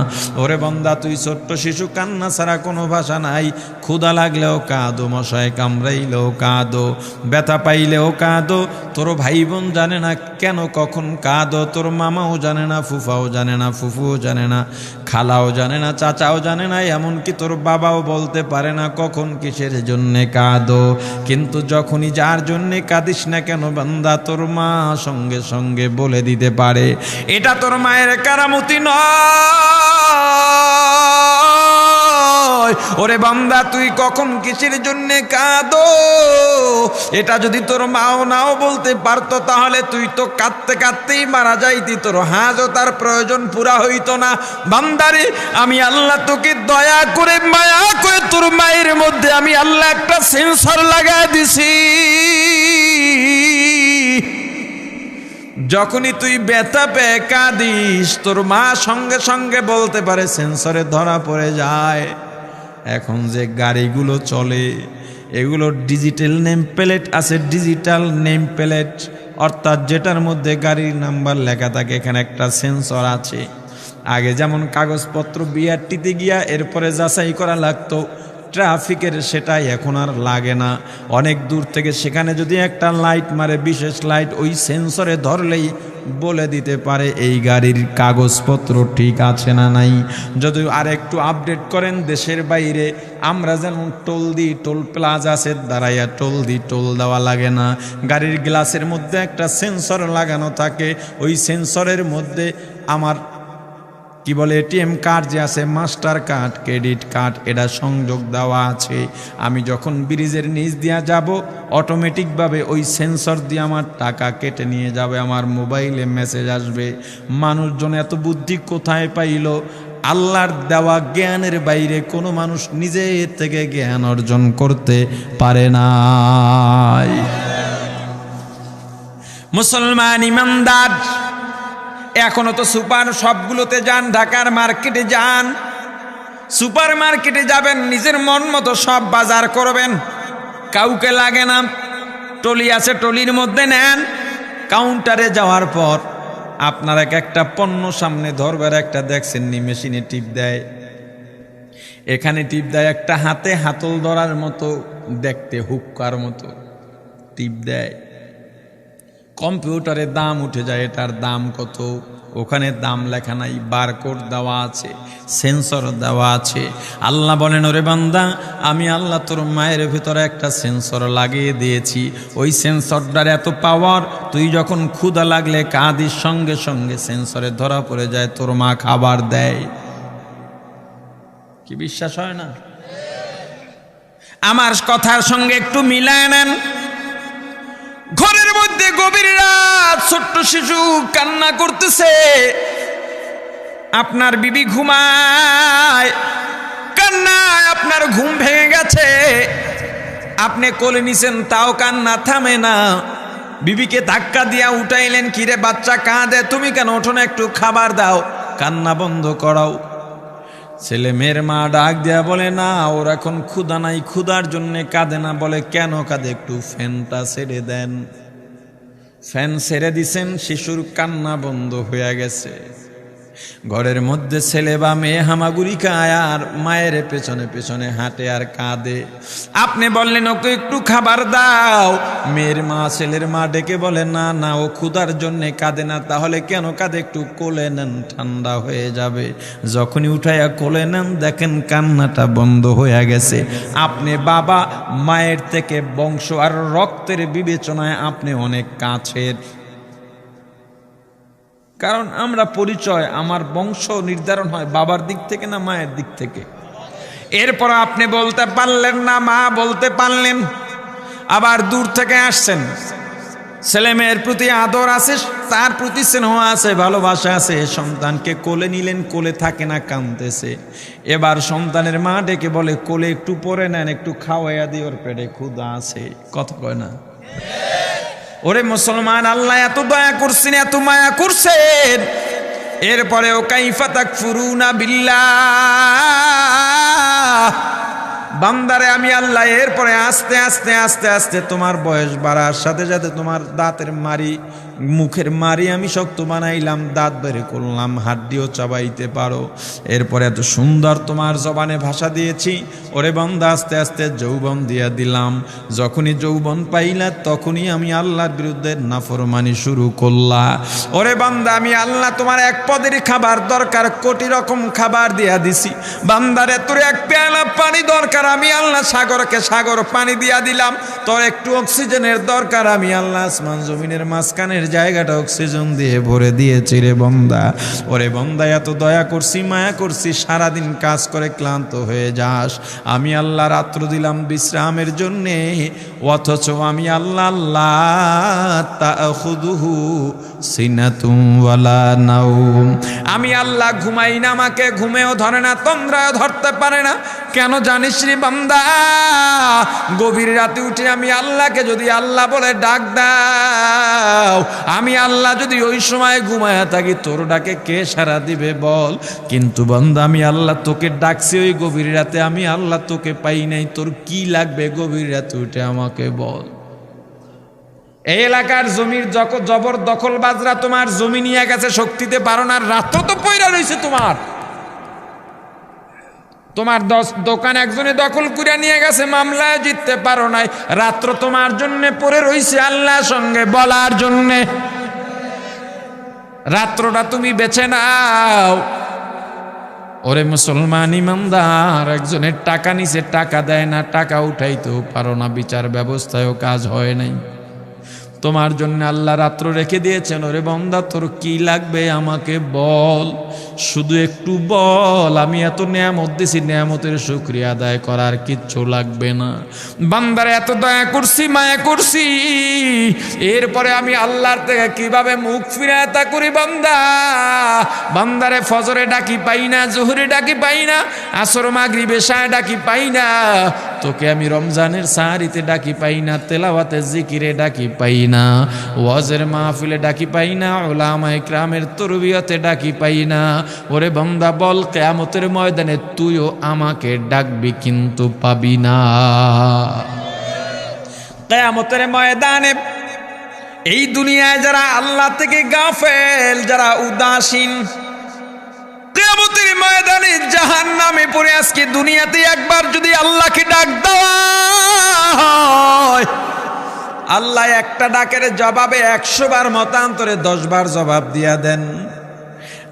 ওরে বান্দা, তুই ছোট্ট শিশু, কান্না ছাড়া কোনো ভাষা নাই। ক্ষুধা লাগলেও কাঁদো, মশায় কামড়াইলেও কাঁদো, ব্যথা পাইলেও কাঁদো। তোর ভাই বোন জানে না কেন কখন কাঁদো, তোর মামাও জানে না, ফুফাও জানে না, ফুফুও জানে না, খালাও জানে না, চাচাও জানে না, এমনকি তোর বাবাও বলতে পারে না কখন কিসের জন্যে কাঁদো। কিন্তু যখনই যার জন্যে কাঁদিস না কেন বান্দা, তোর মা সঙ্গে সঙ্গে বলে দিতে পারে। এটা তোর মায়ের কারামতি নয়। ওরে বান্দা, তুই কখন কিসের জন্যে কাঁদো, এটা যদি তোর মাও নাও বলতে পারতো, তাহলে তুই তো কাঁদতে কাঁদতেই মারা যাইতি, তোর হাজও তার প্রয়োজন পুরা হইতো না। বান্দারে, আমি আল্লাহ তোকে দয়া করে মায়া করে তোর মায়ের মধ্যে আমি আল্লাহ একটা সেন্সর লাগাই দিছি। যখনই তুই ব্যথা পেয়ে কাঁদিস, তোর মা সঙ্গে সঙ্গে বলতে পারে, সেন্সরে ধরা পড়ে যায়। এখন যে গাড়িগুলো চলে, এগুলো ডিজিটাল নেম প্লেট আছে, ডিজিটাল নেম প্লেট, অর্থাৎ যেটার মধ্যে গাড়ির নাম্বার লেখা থাকে, এখানে একটা সেন্সর আছে। আগে যেমন কাগজপত্র বিআরটিতে গিয়া এরপরে যাচাই করা লাগতো ট্রাফিকের, সেটাই এখন আর লাগে না। অনেক দূর থেকে সেখানে যদি একটা লাইট মারে, বিশেষ লাইট, ওই সেন্সরে ধরলেই বলে দিতে পারে এই গাড়ির কাগজপত্র ঠিক আছে না নাই। যদি আর একটু আপডেট করেন দেশের বাইরে, আমরা যেমন টোল দিই, টোল প্লাজা আছে, দাঁড়াইয়া টোল দিই, টোল দেওয়া লাগে না। গাড়ির গ্লাসের মধ্যে একটা সেন্সর লাগানো থাকে, ওই সেন্সরের মধ্যে আমার কি বলে এটিএম কার্ড যে আছে, মাস্টার কার্ড, ক্রেডিট কার্ড, এটা সংযোগ দেওয়া আছে। আমি যখন ব্রিজের নিচ দিয়া যাব, অটোমেটিকভাবে ওই সেন্সর দিয়ে আমার টাকা কেটে নিয়ে যাবে, আমার মোবাইলে মেসেজ আসবে। মানুষজন এত বুদ্ধি কোথায় পাইল? আল্লাহর দেওয়া জ্ঞানের বাইরে কোনো মানুষ নিজের থেকে জ্ঞান অর্জন করতে পারে না। মুসলমান ইমানদার, এখনো তো সুপার সবগুলোতে যান, ঢাকার মার্কেটে যান, সুপার মার্কেটে যাবেন, নিজের মন মতো সব বাজার করবেন, কাউকে লাগে না। টলি আছে, টলির মধ্যে নেন। কাউন্টারে যাওয়ার পর আপনার একটা পণ্য সামনে ধরবার, একটা দেখছেন নি মেশিনে টিপ দেয়, এখানে টিপ দেয়, একটা হাতে হাতল ধরার মতো দেখতে, হুক্কার মতো টিপ দেয়। কম্পিউটারে দাম উঠে যায়, এটার দাম কত, ওখানে দাম লেখা নাই, বারকোড দেওয়া আছে, সেন্সর দেওয়া আছে। আল্লাহ বলেন, ওরে বান্দা, আমি আল্লাহ তোর মায়ের ভিতরে একটা সেন্সর লাগিয়ে দিয়েছি। ওই সেন্সরটার এত পাওয়ার, তুই যখন ক্ষুধা লাগলে কাঁদিস, সঙ্গে সঙ্গে সেন্সরে ধরা পড়ে যায়, তোর মা খাবার দেয়। কি বিশ্বাস হয় না? আমার কথার সঙ্গে একটু মিলায় নেন। ঘরের মধ্যে গভীর রাত, ছোট্ট শিশু কান্না করতেছে, আপনার বিবি ঘুমায়, কান্নায় আপনার ঘুম ভেঙে গেছে, আপনি কোলে নিছেন তাও কান্না থামে না। বিবিকে ধাক্কা দিয়া উঠাইলেন, কিরে বাচ্চা কাঁদে, তুমি কেন ওঠো না, একটু খাবার দাও, কান্না বন্ধ করাও। ছেলে মেয়ের মা ডাক দেয়া বলে, না ওর এখন ক্ষুধা নাই, ক্ষুধার জন্য কাঁদে না। বলে কেন কাঁদে, একটু ফ্যানটা ছেড়ে দেন। ফ্যান ছেড়ে দিছেন, শিশুর কান্না বন্ধ হয়ে গেছে। ঘরের মধ্যে ছেলে বা মেয়ে হামাগুড়ি খায় আর মায়ের পেছনে পেছনে হাঁটে আর কাঁদে। আপনি বললেন ওকে একটু খাবার দাও, মেয়ের মা ছেলের মা ডেকে বলে, না না ও ক্ষুধার জন্য কাঁদে না। তাহলে কেন কাঁদে, একটু কোলে নেন, ঠান্ডা হয়ে যাবে। যখনই উঠাইয়া কোলে নেন, দেখেন কান্নাটা বন্ধ হয়ে গেছে। আপনি বাবা মায়ের থেকে বংশ আর রক্তের বিবেচনায় আপনি অনেক কাছের। কারণ আমরা পরিচয়, আমার বংশ নির্ধারণ হয় বাবার দিক থেকে না মায়ের দিক থেকে। এরপর আপনি বলতে পারলেন না, মা বলতে পারলেন, আবার দূর থেকে আসছেন, ছেলে মেয়ের প্রতি আদর আছে, তার প্রতি স্নেহ আছে, ভালোবাসা আছে। সন্তানকে কোলে নিলেন, কোলে থাকে না, কাঁদতেছে। এবার সন্তানের মা ডেকে বলে, কোলে একটু পরে নেন, একটু খাওয়াইয়া দিয়ে, ওর পেটে ক্ষুধা আছে। কথা কয় না? ওরে মুসলমান, আল্লাহ এত দয়া করছেন, এত মায়া করছেন, এরপরেও কাইফা তাকফুরুনা বিল্লাহ। বান্দারে আমি আল্লাহ এরপরে আস্তে আস্তে আস্তে আস্তে তোমার বয়স বাড়ার সাথে সাথে তোমার দাঁতের মারি, মুখের মারি আমি শক্ত বানাইলাম, দাঁত বের করলাম, হাড্ডিও চাবাইতে পারো। এরপরে এত সুন্দর তোমার জবানে ভাষা দিয়েছি। ওরে বান্দা আস্তে আস্তে যৌবন দিয়া দিলাম। যখনই যৌবন পাইলা তখনই আমি আল্লাহর বিরুদ্ধে নাফরমানি শুরু করলা। ওরে বান্দা আমি আল্লাহ তোমার এক পদের খাবার দরকার, কোটি রকম খাবার দিয়া দিছি। বান্দারে তোর এক পেয়ালা পানি দরকার, আমি আল্লাহ সাগরকে সাগর পানি দিয়া দিলাম। তোর একটু অক্সিজেনের দরকার, আমি আল্লাহ আসমান জমিনের মাঝখানের জায়গাটা অক্সিজেন দিয়ে ভরে দিয়েছি রে বন্দা। ওরে বন্দা এত দয়া করছি, মায়া করছি, সারাদিন কাজ করে ক্লান্ত হয়ে যাস, আমি আল্লাহ রাত্র দিলাম বিশ্রামের জন্যে। অথচ আমি আল্লাহ আল্লাহ তাখুদুহু সিনাতুম ওয়ালা নাওম, আমি আল্লাহ ঘুমাই না, আমাকে ঘুমেও ধরে না, তোমরাও ধরতে পারে না। কেন জানিস রে বান্দা, গভীর রাতে উঠে আমি আল্লাহকে যদি আল্লাহ বলে ডাক দাও, আমি আল্লাহ যদি ওই সময় ঘুমায়া থাকি, তোর ডাকে কে সাড়া দিবে বল? কিন্তু বান্দা আমি আল্লাহ তোকে ডাকছি ওই গভীর রাতে, আমি আল্লাহ তোকে পাই নাই, তোর কি লাগবে গভীর রাতে উঠে আমাকে বল। এই এলাকার জমির জবর দখল বাজরা তোমার জমি নিয়ে গেছে, শক্তিতে পারো না, রাত তো পয়রা রয়েছে তোমার। তোমার দোকান একজনে দখল করে নিয়ে গেছে, মামলায় জিততে পারো নাই, রাত্র তোমার জন্য পড়ে রইছে আল্লাহর সঙ্গে বলার জন্য। রাত্রটা তুমি বেছে নাও। ওরে মুসলমান ইমানদার, একজনের টাকা নিছে, টাকা দেয় না, টাকা উঠাইতেও পারো না, বিচার ব্যবস্থায়ও কাজ হয় নাই, তোমার জন্য আল্লাহ রাত্র রেখে দিয়েছেন। ওরে বান্দা তোর কি লাগবে আমাকে বল, শুধু একটু বল, আমি এত নেয়ামত দিছি, নেয়ামতের শুকরিয়া আদায় করার কিচ্ছু লাগবে না। বান্দারে এত দয়া করছি, মায়া করছি, এরপরে আমি আল্লাহর থেকে কিভাবে মুখ ফিরায় তা করি। বান্দারে ফজরে ডাকি পাই না, জোহরে ডাকি পাই না, আসর মাগরিব এশায় ডাকি পাই না, তোকে আমি রমজানের সাহারিতে ডাকি পাই না, তেলাওয়াতে জিকিরে ডাকি পাই না, ওয়াজের মাহফিলে ডাকি পাই না, উলামা ইকরামের তরবিয়তে ডাকি পাই না। ওরে বান্দা বল, কিয়ামতের ময়দানে তুইও আমাকে ডাকবি কিন্তু পাবি না। কিয়ামতের ময়দানে এই দুনিয়ায় যারা আল্লাহ থেকে গাফেল, যারা উদাসীন, কিয়ামতের ময়দানে জাহান্নামে পড়ে আজকে দুনিয়াতে একবার যদি আল্লাহকে ডাক দেওয়া হয়, আল্লাহ একটা ডাকের জবাবে 100 বার মতান্তরে 10 বার জবাব দিয়া দেন।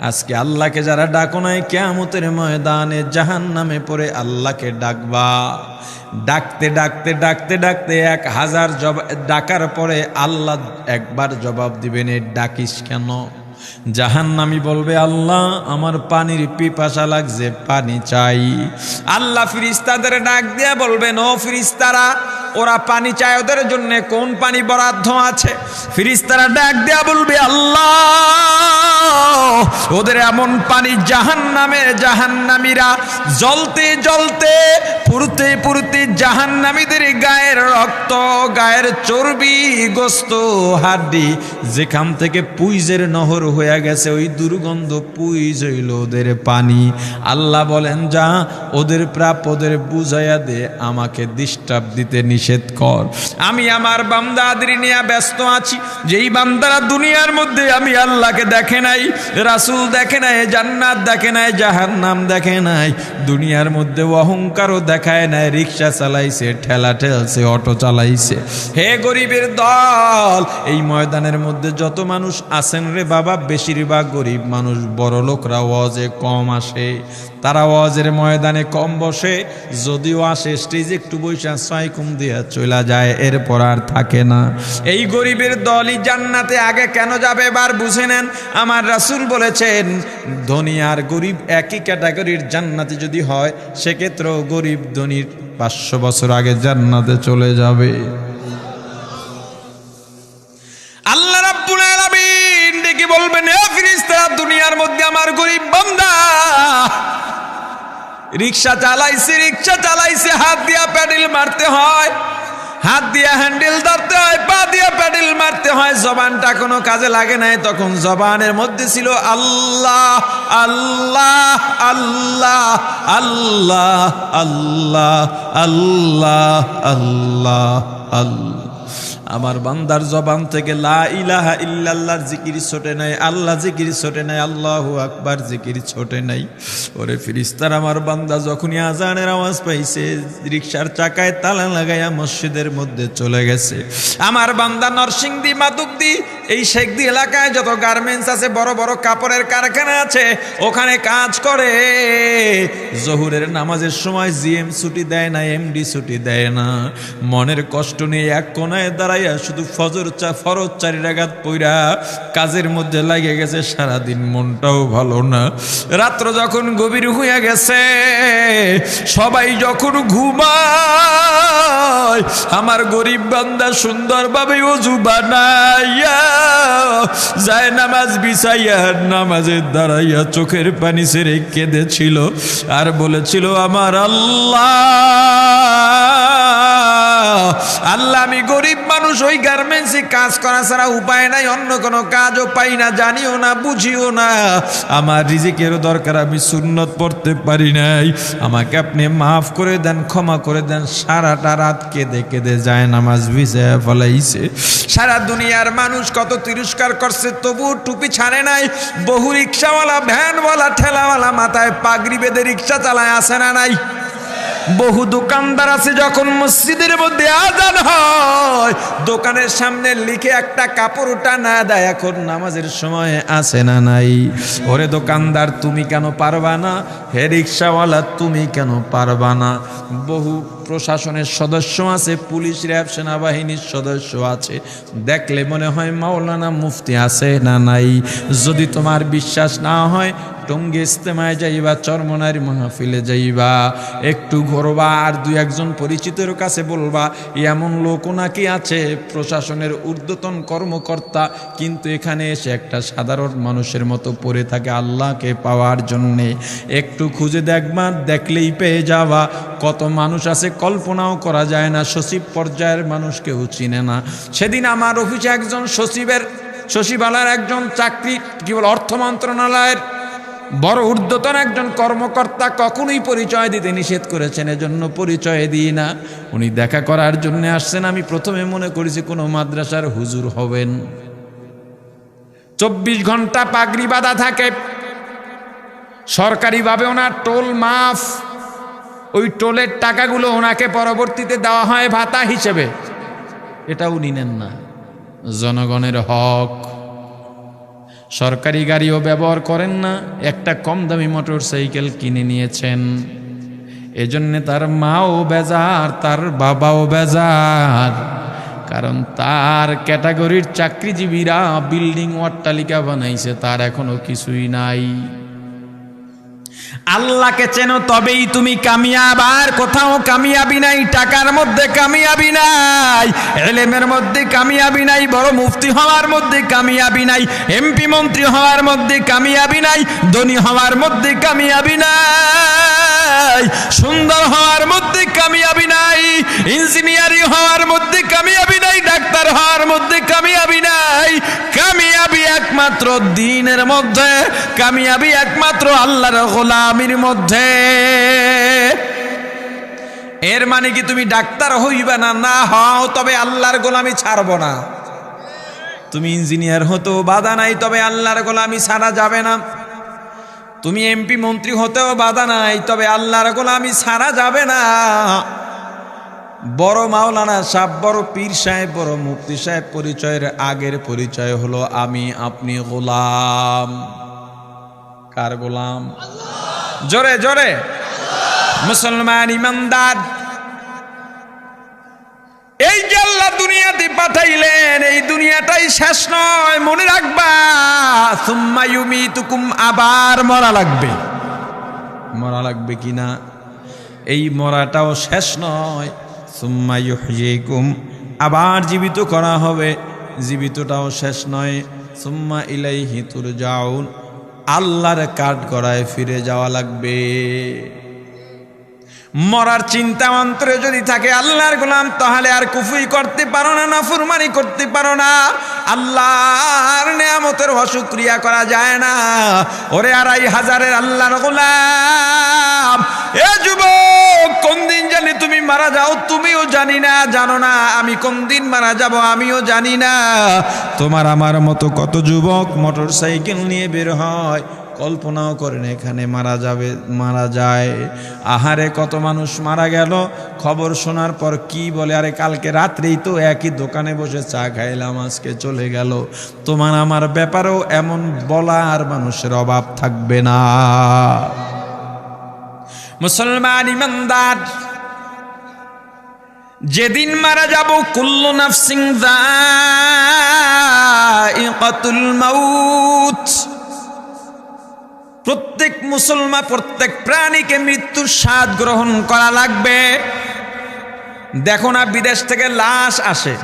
আজকে আল্লাহকে যারা ডাকো নাই, কিয়ামতের ময়দানে জাহান্নামে পড়ে আল্লাহকে ডাকবা। ডাকতে ডাকতে ডাকতে ডাকতে 1000 ডাকার পরে আল্লাহ একবার জবাব দিবেন, ডাকিস কেন? জাহান্নামী বলবে, আল্লাহ আমার পানির পিপাসা লাগছে, পানি চাই। আল্লাহ ফিরিস্তাদের ডাক দিয়া বলবেন, ও ফিরিস্তারা, ওরা পানি চায়, ওদের জন্য কোন পানি বরাদ্দ আছে? ফেরেশতারা ডাক দেয়া বলবে, আল্লাহ ওদের এমন পানি জাহান্নামীরা জ্বলতে জ্বলতে পুড়তে পুড়তে জাহান্নামীদের গায়ের রক্ত, গায়ের চর্বি, গোস্ত, হাড্ডি যেখান থেকে পুইজের নহর হয়ে গেছে, ওই দুর্গন্ধ পুইজ হইল ওদের পানি। আল্লাহ বলেন, যা ওদের প্রাপ্য ওদের বুঝাইয়া দে, আমাকে ডিস্টার্ব দিতে নিষেধ কর। আমি আমার বান্দাদের নিয়ে ব্যস্ত আছি। যেই বান্দারা দুনিয়ার মধ্যে আমি আল্লাহকে দেখে নাই, রাসূল দেখে নাই, জান্নাত দেখে নাই, জাহান্নাম দেখে নাই, দুনিয়ার মধ্যে অহংকারও দেখায় নাই, রিক্সা চালাইছে, ঠেলা ঠেলছে, অটো চালাইছে। হে গরিবের দল, এই ময়দানের মধ্যে যত মানুষ আছেন রে বাবা, বেশিরভাগ গরিব মানুষ। বড় লোকরা ওয়াজে কম আসে, তারা ওয়াজের ময়দানে কম বসে, যদিও আসে স্টেজে একটু বৈশা ছয় কুম দিয়া চলে যায়, এরপর আর থাকে না। এই গরিবের দলই জান্নাতে আগে কেন যাবে এবার বুঝে নেন। আমার রাসূল বলেছেন, ধনী আর গরিব একই ক্যাটাগরির জান্নাতে যদি হয়, সেক্ষেত্রেও গরিব ধনীর 500 বছর আগে জান্নাতে চলে যাবে। আল্লাহ রাব্বুল আলামিন ডেকে বলবেন, হে ফেরেশতারা, দুনিয়ার মধ্যে আমার গরিব বান্দা রিক্সা চালাইছে, হাত দিয়া প্যাডেল মারতে হয়, হাত দিয়া হ্যান্ডেল ধরতে হয়, পা দিয়া প্যাডেল মারতে হয়, জবানটা কোনো কাজে লাগে নাই। তখন জবানের মধ্যে ছিল আল্লাহ আল্লাহ আল্লাহ আল্লাহ আল্লাহ আল্লাহ আল্লাহ আল্লাহ। আমার বান্দার জবান থেকে লা ইলাহা ইল্লাল্লাহর জিকির ছোটে নাই, আল্লাহ জিকির ছোটে নাই, আল্লাহু আকবার জিকির ছোটে নাই। ওরে ফেরেশতারা, আমার বান্দা যখনই আজানের আওয়াজ পাইছে, রিকশার চাকায় তালা লাগাইয়া মসজিদের মধ্যে চলে গেছে। আমার বান্দা নরসিংদী, মাধবদী, এই শেখদী এলাকায় যত গার্মেন্টস আছে, বড় বড় কাপড়ের কারখানা আছে, ওখানে কাজ করে। জোহরের নামাজের সময় জিএম ছুটি দেয় না, এমডি ছুটি দেয় না। মনের কষ্ট নিয়ে এক কোনায় দাঁড়াইয়া শুধু ফরজ 4 রাকাত পইরা কাজের মধ্যে লাগে গেছে, সারাদিন মনটাও ভালো না। রাত্র যখন গভীর হইয়া গেছে, সবাই যখন ঘুমায়, আমার গরিব বান্দা সুন্দরভাবে ওযু বানাইয়া যায় নামাজ বিছাইয়া, নামাজের দাঁড়াইয়া চোখের পানি ছেড়ে কেঁদেছিল আর বলেছিল, আমার আল্লাহ আল্লাহ, আমি গরিব মানুষ, ওই গার্মেন্টসে কাজ করা ছাড়া উপায় নাই, অন্য কোনো কাজও পাই না, জানিও না, বুঝিও না, আমার রিজিকেরও দরকার, আমি সুন্নত পড়তে পারি নাই, আমাকে আপনি মাফ করে দেন, ক্ষমা করে দেন। সারাটা রাত কেঁদে কেঁদে যায় নামাজ ভিজায় ফলাইছে। সারা দুনিয়ার মানুষ কত তিরস্কার করছে, তবু টুপি ছাড়ে নাই। বহু রিক্সাওয়ালা, ভ্যানওয়ালা, ঠেলাওয়ালা মাথায় পাগড়ি বেঁধে রিক্সা চালায়, আসে না নাই? বহু দোকানদার আছে, যখন মসজিদের মধ্যে আজান হয়, দোকানের সামনে লিখে একটা কাপড় টানা দেয়, এখন নামাজের সময় আসে না নাই? ওরে দোকানদার, তুমি কেন পারবা না? হে রিক্সাওয়ালা, তুমি কেন পারবা না? বহু প্রশাসনের সদস্য আছে, পুলিশ, র্যাব, সেনাবাহিনীর সদস্য আছে, দেখলে মনে হয় মাওলানা মুফতি আছে না নাই? যদি তোমার বিশ্বাস না হয়, টঙ্গী ইজতেমায় যাইবা, চরমনার মাহফিলে যাইবা, একটু ঘুরবা, আর 2-1 পরিচিতের কাছে বলবা, এমন লোকও নাকি আছে প্রশাসনের ঊর্ধ্বতন কর্মকর্তা, কিন্তু এখানে এসে একটা সাধারণ মানুষের মতো পড়ে থাকে আল্লাহকে পাওয়ার জন্যে। একটু খুঁজে দেখবা, দেখলেই পেয়ে যাবা। কত মানুষ আছে কল্পনাও করা যায় না, সচিব পর্যায়ের মানুষ কেউ চিনে না। সেদিন আমার অফিসে একজন সচিবালয়ের একজন চাকরি, কি বল, অর্থ মন্ত্রণালয়ের বড় ঊর্ধ্বতন একজন কর্মকর্তা কখনোই পরিচয় দিতে নিষেধ করেছেন, এজন্য পরিচয় দিই না। উনি দেখা করার জন্য আসছেন। আমি প্রথমে মনে করেছি কোনো মাদ্রাসার হুজুর হবেন। 24 ঘন্টা পাগড়ি বাঁধা থাকে, সরকারিভাবে ওনার টোল মাফ, ওই টোলের টাকাগুলো ওনাকে পরবর্তীতে দেওয়া হয় ভাতা হিসেবে, এটা উনি নেন না। জনগণের হক। সরকারি গাড়িও ব্যবহার করেন না, একটা কম দামি মোটর সাইকেল কিনে নিয়েছেন। এজন্যে তার মাও বেজার, তার বাবাও বেজার, কারণ তার ক্যাটাগরির চাকরিজীবীরা বিল্ডিং অট্টালিকা বানাইছে, তার এখনো কিছুই নাই। আল্লাহকে চেনো তবেই তুমি কামিয়াব, আর কোথাও কামিয়াবি নাই। টাকার মধ্যে কামিয়াবি নাই, ইলমের মধ্যে কামিয়াবি নাই, বড় মুফতি হওয়ার মধ্যে কামিয়াবি নাই, এমপি মন্ত্রী হওয়ার মধ্যে কামিয়াবি নাই, ধনী হওয়ার মধ্যে কামিয়াবি নাই, সুন্দর হওয়ার মধ্যে কামিয়াবি নাই, ইঞ্জিনিয়ারিং হওয়ার মধ্যে কামিয়াবি নাই, ডাক্তার হওয়ার মধ্যে কামিয়াবি নাই। কামিয়াবি একমাত্র দ্বীনের মধ্যে, কামিয়াবি একমাত্র আল্লাহর গোলামির মধ্যে। এর মানে কি তুমি ডাক্তার হইবা না? না হও, তবে আল্লাহর গোলামি ছাড়বো না। তুমি ইঞ্জিনিয়ার হতেও বাধা নাই, তবে আল্লাহর গোলামি ছাড়া যাবে না। তুমি এমপি মন্ত্রী হতেও বাধা নাই, তবে আল্লাহর গোলামি ছাড়া যাবে না। বড় মাওলানা সাহেব, বড় পীর সাহেব, বড় মুফতি সাহেব পরিচয়ের আগের পরিচয় হলো আমি আপনি গোলাম। কার গোলাম? জোরে জোরে মুসলমান ইমানদার। এই যে আল্লাহ দুনিয়াতে পাঠাইলেন, এই দুনিয়াটাই শেষ নয়, মনে রাখবা। সুম্মা ইউমিতুকুম, আবার মরা লাগবে। মরা লাগবে কিনা? এই মরাটাও শেষ নয়। সুম্মা ইউহয়িকুম, আবার জীবিত করা হবে, জীবিতটাও শেষ নয়। সুম্মা ইলাইহি তুরজাউন, আল্লাহর কাঠগড়ায় ফিরে যাওয়া লাগবে। মরার চিন্তা অন্তরে যদি থাকে আল্লাহর গোলাম, তাহলে আর কুফরি করতে পারো না, নাফরমানি করতে পারো না, আল্লাহর নিয়ামতের অশুকরিয়া করা যায় না। ওরে ২৫০০০-এর আল্লাহর গোলাম, এ যুবক, কোন দিন জানি তুমি মারা যাও তুমিও জানি না, জানো না আমি কোন দিন মারা যাব আমিও জানি না। তোমার আমার মতো কত যুবক মোটর সাইকেল নিয়ে বের হয়, কল্পনাও করেন এখানে মারা যাবে, মারা যায়। আহারে কত মানুষ মারা গেল, খবর শোনার পর কি বলে, আরে কালকে রাত্রেই তো একই দোকানে বসে চা খাইলাম, আজকে চলে গেল। তোমার আমার ব্যাপারেও এমন বলার মানুষের অভাব থাকবে না। মুসলমান ইমানদার, যেদিন মারা যাব, কুল্লু নাফসিন যায়িকাতুল মাউত, প্রত্যেক মুসলমান, প্রত্যেক প্রাণীকে মৃত্যুর স্বাদ গ্রহণ করা লাগবে। দেখো না, বিদেশ থেকে লাশ আসে,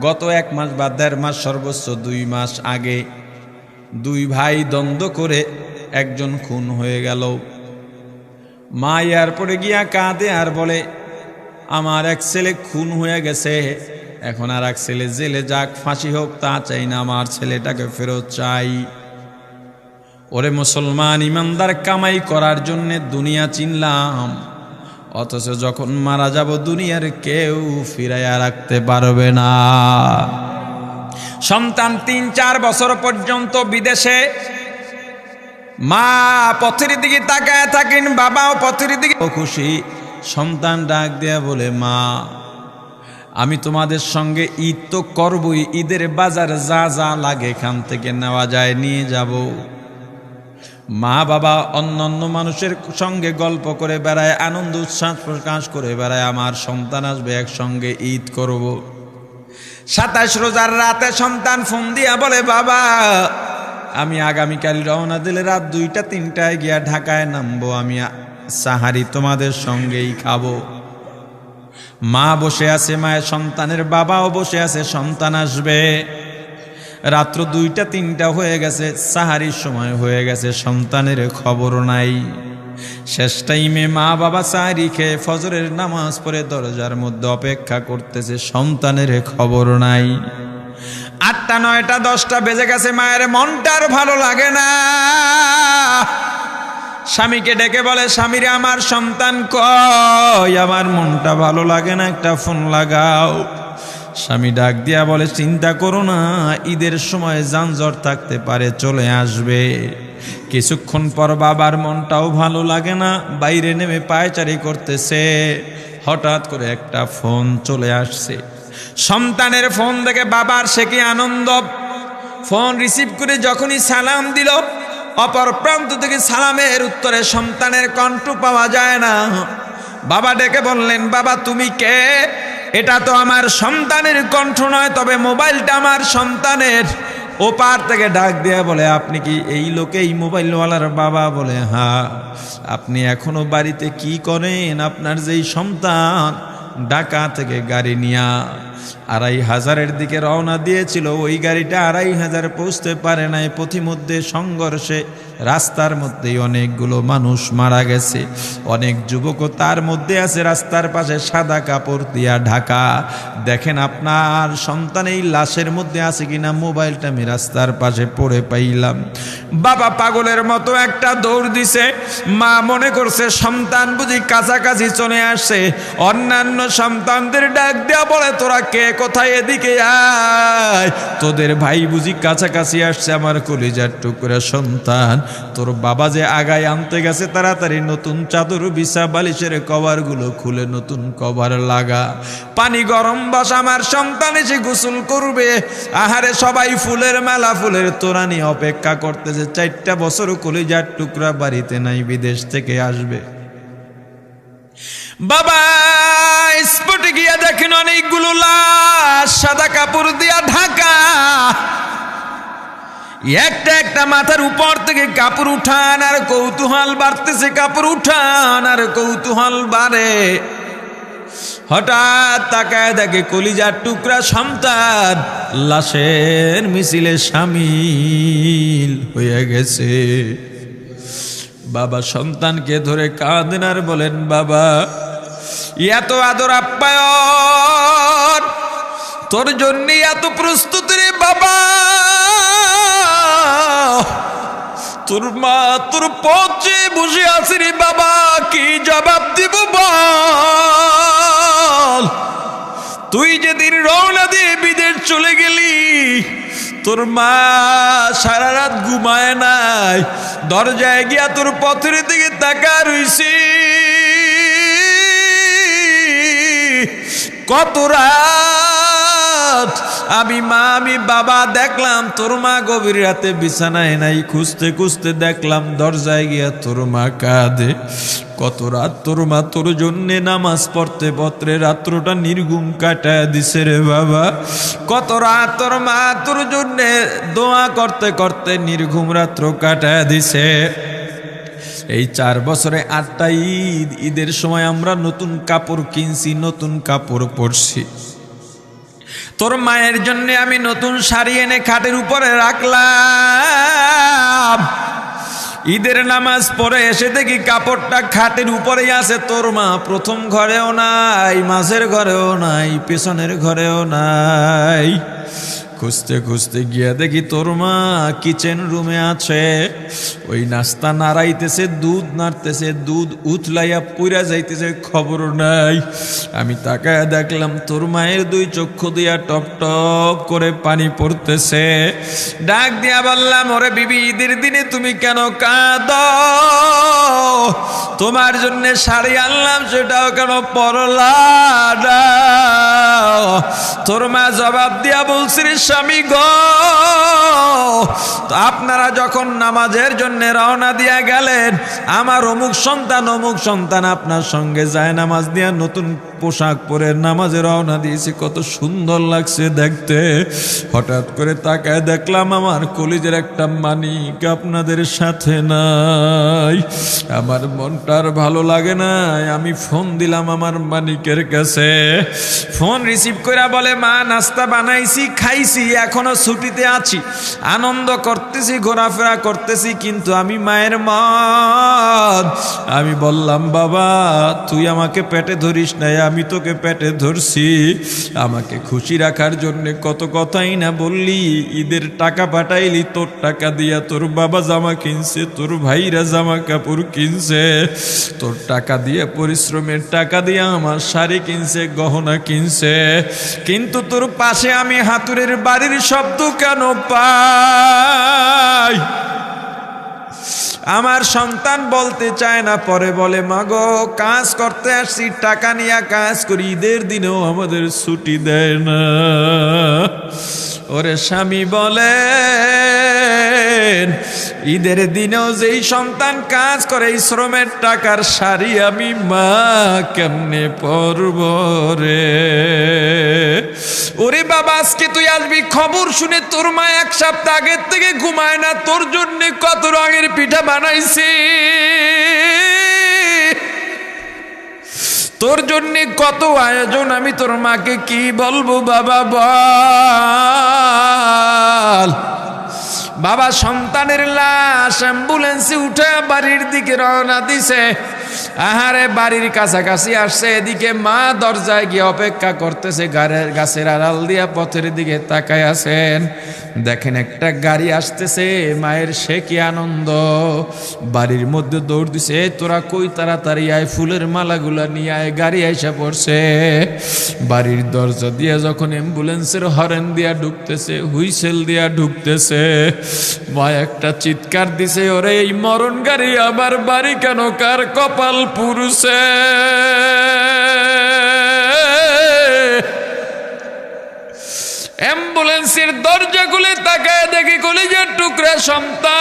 গত ১ মাস বা ১.৫ মাস, সর্বোচ্চ ২ মাস আগে ২ ভাই দ্বন্দ্ব করে একজন খুন হয়ে গেল। মা এয়ারপোর্টে গিয়া কাঁদে আর বলে, আমার এক ছেলে খুন হয়ে গেছে, এখন আর এক ছেলে জেলে যাক, ফাঁসি হোক, তা চাই না, আমার ছেলেটাকে ফেরত চাই। ওরে মুসলমান ইমানদার, কামাই করার জন্য দুনিয়া চিনলাম, অথচ যখন মারা যাব দুনিয়ার কেউ ফিরাইয়া রাখতে পারবে না। সন্তান ৩-৪ বছর পর্যন্ত বিদেশে, মা পথের দিকে তাকায় থাকেন, বাবাও পথের দিকে খুশি। সন্তান ডাক দেয়া বলে, মা আমি তোমাদের সঙ্গে ঈদ তো করবই, ঈদের বাজার যা যা লাগে এখান থেকে নেওয়া যায় নিয়ে যাব। মা বাবা অন্যান্য মানুষের সঙ্গে গল্প করে বেড়ায়, আনন্দ উচ্ছ্বাস প্রকাশ করে বেড়ায়, আমার সন্তান আসবে, একসঙ্গে ঈদ করব। ২৭ রোজার রাতে সন্তান ফোন দিয়া বলে, বাবা আমি আগামীকাল রওনা দিলে রাত ২টা-৩টায় গিয়া ঢাকায় নামবো, আমি সাহারি তোমাদের সঙ্গেই খাবো। মা বসে আছে, মায়ের সন্তানের বাবাও বসে আছে, সন্তান আসবে। রাত্র ২টা-৩টা হয়ে গেছে, সাহারির সময় হয়ে গেছে, সন্তানের খবর নাই। শেষ টাইমে মা বাবা সাহারি খেয়ে ফজরের নামাজ পড়ে দরজার মধ্যে অপেক্ষা করতেছে, সন্তানের খবর নাই। ৮টা, ৯টা, ১০টা বেজে গেছে, মায়ের মনটার ভালো লাগে না। স্বামীকে ডেকে বলে, স্বামীরে আমার সন্তান কই, আমার মনটা ভালো লাগে না, একটা ফোন লাগাও। স্বামী ডাক দিয়া বলে, চিন্তা করো না, ঈদের সময় যানজট থাকতে পারে, চলে আসবে। কিছুক্ষণ পর বাবার মনটাও ভালো লাগে না, বাইরে নেমে পায়চারি করতেছে, হঠাৎ করে একটা ফোন চলে আসছে। সন্তানের ফোন দেখে বাবার সে কি আনন্দ। ফোন রিসিভ করে যখনই সালাম দিল, অপর প্রান্ত থেকে সালামের উত্তরে সন্তানের কণ্ঠ পাওয়া যায় না। বাবা ডেকে বললেন, বাবা তুমি কে? এটা তো আমার সন্তানের কণ্ঠ নয়, তবে মোবাইলটা আমার সন্তানের। ওপার থেকে ডাক দিয়ে বলে, আপনি কি এই লোকে এই মোবাইলওয়ালার বাবা? বলে হ্যাঁ। আপনি এখনো বাড়িতে কি করেন? আপনার যেই সন্তান ঢাকা থেকে গাড়ি নিয়া ২৫০০-এর দিকে রওনা দিয়েছিল, ওই গাড়িটা ২৫০০ পৌঁছতে পারে নাই। পথিমধ্যে সংঘর্ষে রাস্তার মধ্যেই অনেকগুলো মানুষ মারা গেছে, অনেক যুবকও তার মধ্যে আছে, রাস্তার পাশে সাদা কাপড় দিয়া ঢাকা। দেখেন আপনার সন্তান এই লাশের মধ্যে আছে কিনা। মোবাইলটা আমি রাস্তার পাশে পড়ে পাইলাম। বাবা পাগলের মতো একটা দৌড় দিছে। মা মনে করছে সন্তান বুঝি কাছাকাছি চলে আসছে। অন্যান্য সন্তানদের ডাক দেয়া বলে, তোরা কে কোথায়, এদিকে আয়, তোদের ভাই বুঝি কাছাকাছি আসছে। আমার কলিজার টুকরা সন্তান, তোর বাবা যে আগায় আনতে গেছে, তাড়াতাড়ি নতুন চাদর বিছা, বালিশের কভারগুলো খুলে নতুন কভার লাগা, পানি গরম বসা, আমার সন্তান এসে গোসল করবে। আহারে সবাই ফুলের মেলা, ফুলের তোড়া নিয়ে অপেক্ষা করতেছে। 4টা বছর কলিজার টুকরা বাড়িতে নাই, বিদেশ থেকে আসবে। বাবা স্পটে গিয়া দেখেন অনেকগুলো লাশ সাদা কাপড় দিয়া ঢাকা। একটা একটা মাথার উপর থেকে কাপড় উঠান আর কৌতূহল বাড়তেছে, কাপড় উঠান আর কৌতূহল বাড়ে। হঠাৎ তাকায় দেখে কলিজার টুকরা সন্তান লাশের মিছিলে শামিল হয়ে গেছে। বাবা সন্তানকে ধরে কাঁদেন আর বলেন, বাবা এত আদর আপ্যায়ন তোর জন্য, এত প্রস্তুতি রে বাবা, তোর মা তোর পথে বসে আছে রে বাবা, কি জবাব দিব বল? তুই যেদিন রওনা দিয়ে বিদেশ চলে গেলি, তোর মা সারা রাত ঘুমায় নাই, দরজায় গিয়া তোর পথের দিকে তাকা রইছি। কত রাত আমি মা আমি বাবা দেখলাম, তোর মা গভীর রাতে বিছানায় নাই, খুঁজতে খুঁজতে দেখলাম দরজায় গিয়া তোর মা কাঁদে। কত রাত তোর মা তোর জন্যে নামাজ পড়তে পড়তে রাত্রটা নির্ঘুম কাটায় দিছে রে বাবা। কত রাত তোর মা তোর জন্যে দোয়া করতে করতে নির্ঘুম রাত্র কাটায় দিছে। এই 4 বছরে 8টা ঈদ, ঈদের সময় আমরা নতুন কাপড় কিনছি, নতুন কাপড় পরছি। তোর মায়ের জন্য আমি নতুন শাড়ি এনে খাটের উপরে রাখলাম। ঈদের নামাজ পড়ে এসে দেখি কাপড়টা খাটের উপরেই আছে। তোর মা প্রথম ঘরেও নাই, মাঝের ঘরেও নাই, পেছনের ঘরেও নাই। খুঁজতে খুঁজতে গিয়া দেখি তোর মা কিচেন রুমে আছে। ওই নাস্তা নাড়াইতেছে, দুধ নাড়তেছে, দুধ উথলাইয়া পুইরা যাইতেছে, খবর নাই। আমি তাকায় দেখলাম তোর মায়ের 2 চক্ষু দিয়া টপ টপ করে পানি পড়তেছে। ডাক দিয়া বললাম, ওরে বিবি, ঈদের দিনে তুমি কেন কাঁদো? তোমার জন্য শাড়ি আনলাম, সেটাও কেন পরলা না? তোর মা জবাব দিয়া বলছি, স্বামী গো, আপনারা যখন নামাজের জন্য রওনা দিয়া গেলেন, আমার অমুক সন্তান আপনার সঙ্গে যায় নামাজ দিয়া নতুন পোশাক পরে নামাজে রওনা দিয়েছে, কত সুন্দর লাগছে দেখতে। হঠাৎ করে তাকায় দেখলাম আমার কলিজের একটা মানিক আপনাদের সাথে নাই। আমার মনটার ভালো লাগে না। আমি ফোন দিলাম আমার মানিকের কাছে। ফোন রিসিভ করে বলে, মা নাস্তা বানাইছি, খাইছি, এখনো ছুটিতে আছি, আনন্দ করতেছি, ঘোরাফেরা করতেছি, কিন্তু আমি মায়ের মন। আমি বললাম, বাবা তুই আমাকে পেটে ধরিস নাই, আমি তোকে পেটে ধরছি। আমাকে খুশি রাখার জন্য কত কথাই না বললি। ঈদের টাকা পাঠাইলি, তোর টাকা দিয়া তোর বাবা জামা কিনছে, তোর ভাইরা জামা কাপড় কিনছে, তোর টাকা দিয়ে, পরিশ্রমের টাকা দিয়ে আমার শাড়ি কিনছে, গহনা কিনছে, কিন্তু তোর পাশে আমি হাতুড়ের বাড়ির শব্দ কেন পাই? আমার সন্তান বলতে চায় না, পরে বলে মাগো কাজ করতে আসছি, টাকা নিয়ে কাজ করি, ঈদের দিনেও আমাদের ছুটি দেয় না। ওরে স্বামী বলে ঈদের দিনেও যেই সন্তান কাজ করে এই শ্রমের টাকার শাড়ি আমি মা কেমনে পরব রে। ওরে বাবা আজকে তুই আসবি, খবর শুনে তোর মা এক সপ্তাহ আগের থেকে ঘুমায় না, তোর জন্য কত রঙের পিঠা বানাইছি, তোর জন্য কত আয়োজন, আমি তোর মাকে কি বলবো বাবা বল। বাবা সন্তানের লাশ অ্যাম্বুলেন্সে উঠে বাড়ির দিকে রওনা দিছে। আহারে বাড়ির কাছাকাছি আসছে, এদিকে মা দরজায় গিয়ে অপেক্ষা করতেছে, গাছের আড়াল দিয়া পথের দিকে তাকায় আছেন। দেখেন একটা গাড়ি আসতেছে, মায়ের সে কি আনন্দ, বাড়ির মধ্যে দৌড় দিছে, তোরা কই তাড়াতাড়ি আয়, ফুলের মালাগুলা নিয়ে আয়, গাড়ি আইসা পড়ছে। বাড়ির দরজা দিয়ে যখন অ্যাম্বুলেন্সের হরেন দিয়া ঢুকতেছে, হুইসেল দিয়া ঢুকতেছে, মা একটা চিৎকার দিছে, ওরে এই মরণ গাড়ি আমার বাড়ি কেন, কার কপাল পুরুষে। অ্যাম্বুলেন্সের দরজা খুলে তাকায় দেখি কলিজার টুকরা সন্তান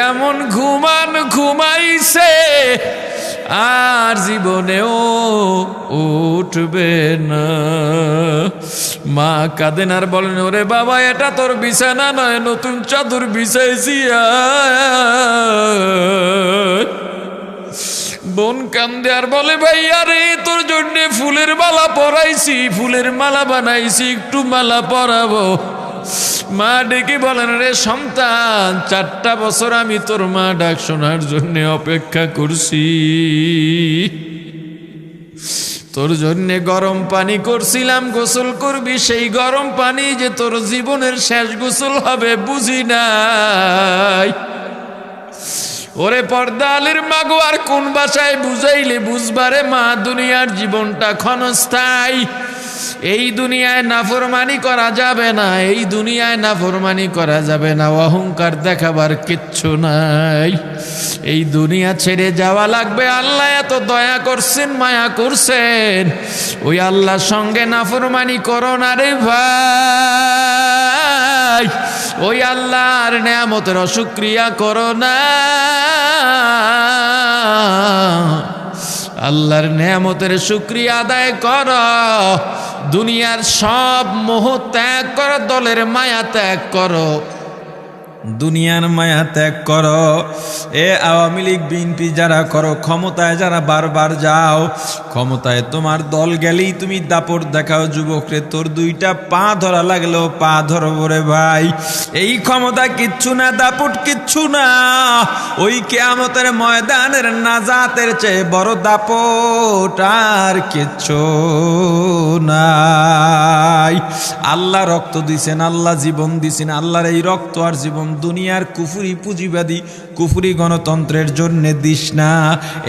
এমন ঘুমাইছে আর জীবনেও উঠবে না। মা কাঁদেন আর বলেন, ওরে বাবা এটা তোর বিছানা নয়, নতুন চাদর বিছাইছি। বোন কান্দে আর বলে, ভাই আরে তোর জন্য ফুলের মালা পরাইছি, ফুলের মালা বানাইছি, একটু মালা পরাবো। মা ডেকে বলেন, রে সন্তান 4টা বছর আমি তোর মা ডাক শোনার জন্য অপেক্ষা করছি, তোর জন্য গরম পানি করছিলাম, গোসল করবি, সেই গরম পানি যে তোর জীবনের শেষ গোসল হবে বুঝি নাই। ওরে পর্দালের মাগো আর কোন ভাষায় বুঝাইলে বুঝবারে মা, দুনিয়ার জীবনটা ক্ষণস্থায়ী, এই দুনিয়ায় নাফরমানি করা যাবে না, এই দুনিয়ায় নাফরমানি করা যাবে না, অহংকার দেখাবার কিচ্ছু নাই, এই দুনিয়া ছেড়ে যাওয়া লাগবে। আল্লাহ এত দয়া করছেন, মায়া করছেন, ওই আল্লাহর সঙ্গে নাফরমানি করো না রে ভাই, ওই আল্লাহর নেয়ামতের অশুকরিয়া করো না, আল্লাহর নেয়ামতের শুকরিয়া আদায় কর, দুনিয়ার সব মোহ ত্যাগ করো, দলের মায়া ত্যাগ করো, দুনিয়ার মায়া ত্যাগ করো। এ আওয়ামী লীগ বিএনপি যারা করো, ক্ষমতায় যারা বারবার যাও, ক্ষমতায় তোমার দল গেলেই তুমি দাপট দেখাও, যুবকরে তোর 2টা পা ধরা লাগলেও পা ধরবো রে ভাই, এই ক্ষমতা কিচ্ছু না, দাপট কিচ্ছু না, ওই কিয়ামতের ময়দানের নাজাতের চেয়ে বড় দাপট আর কিচ্ছু নাই। আল্লাহ রক্ত দিছেন, আল্লাহ জীবন দিছেন, আল্লাহর এই রক্ত আর জীবন দুনিয়ার কুফরি পুঁজিবাদী কুফরি গণতন্ত্রের জন্য দিস না,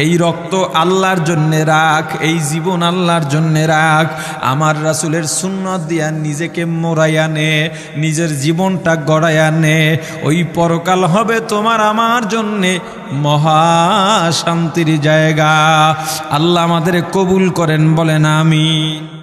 এই রক্ত আল্লাহর জন্য রাখ, এই জীবন আল্লাহর জন্য রাখ। আমার রাসূলের সুন্নাত দিয়া নিজেকে মোড়াইয়া নে, নিজের জীবনটা গড়াইয়া নে, ওই পরকাল হবে তোমার আমার জন্যে মহা শান্তির জায়গা। আল্লাহ আমাদের কবুল করেন, বলেন আমিন।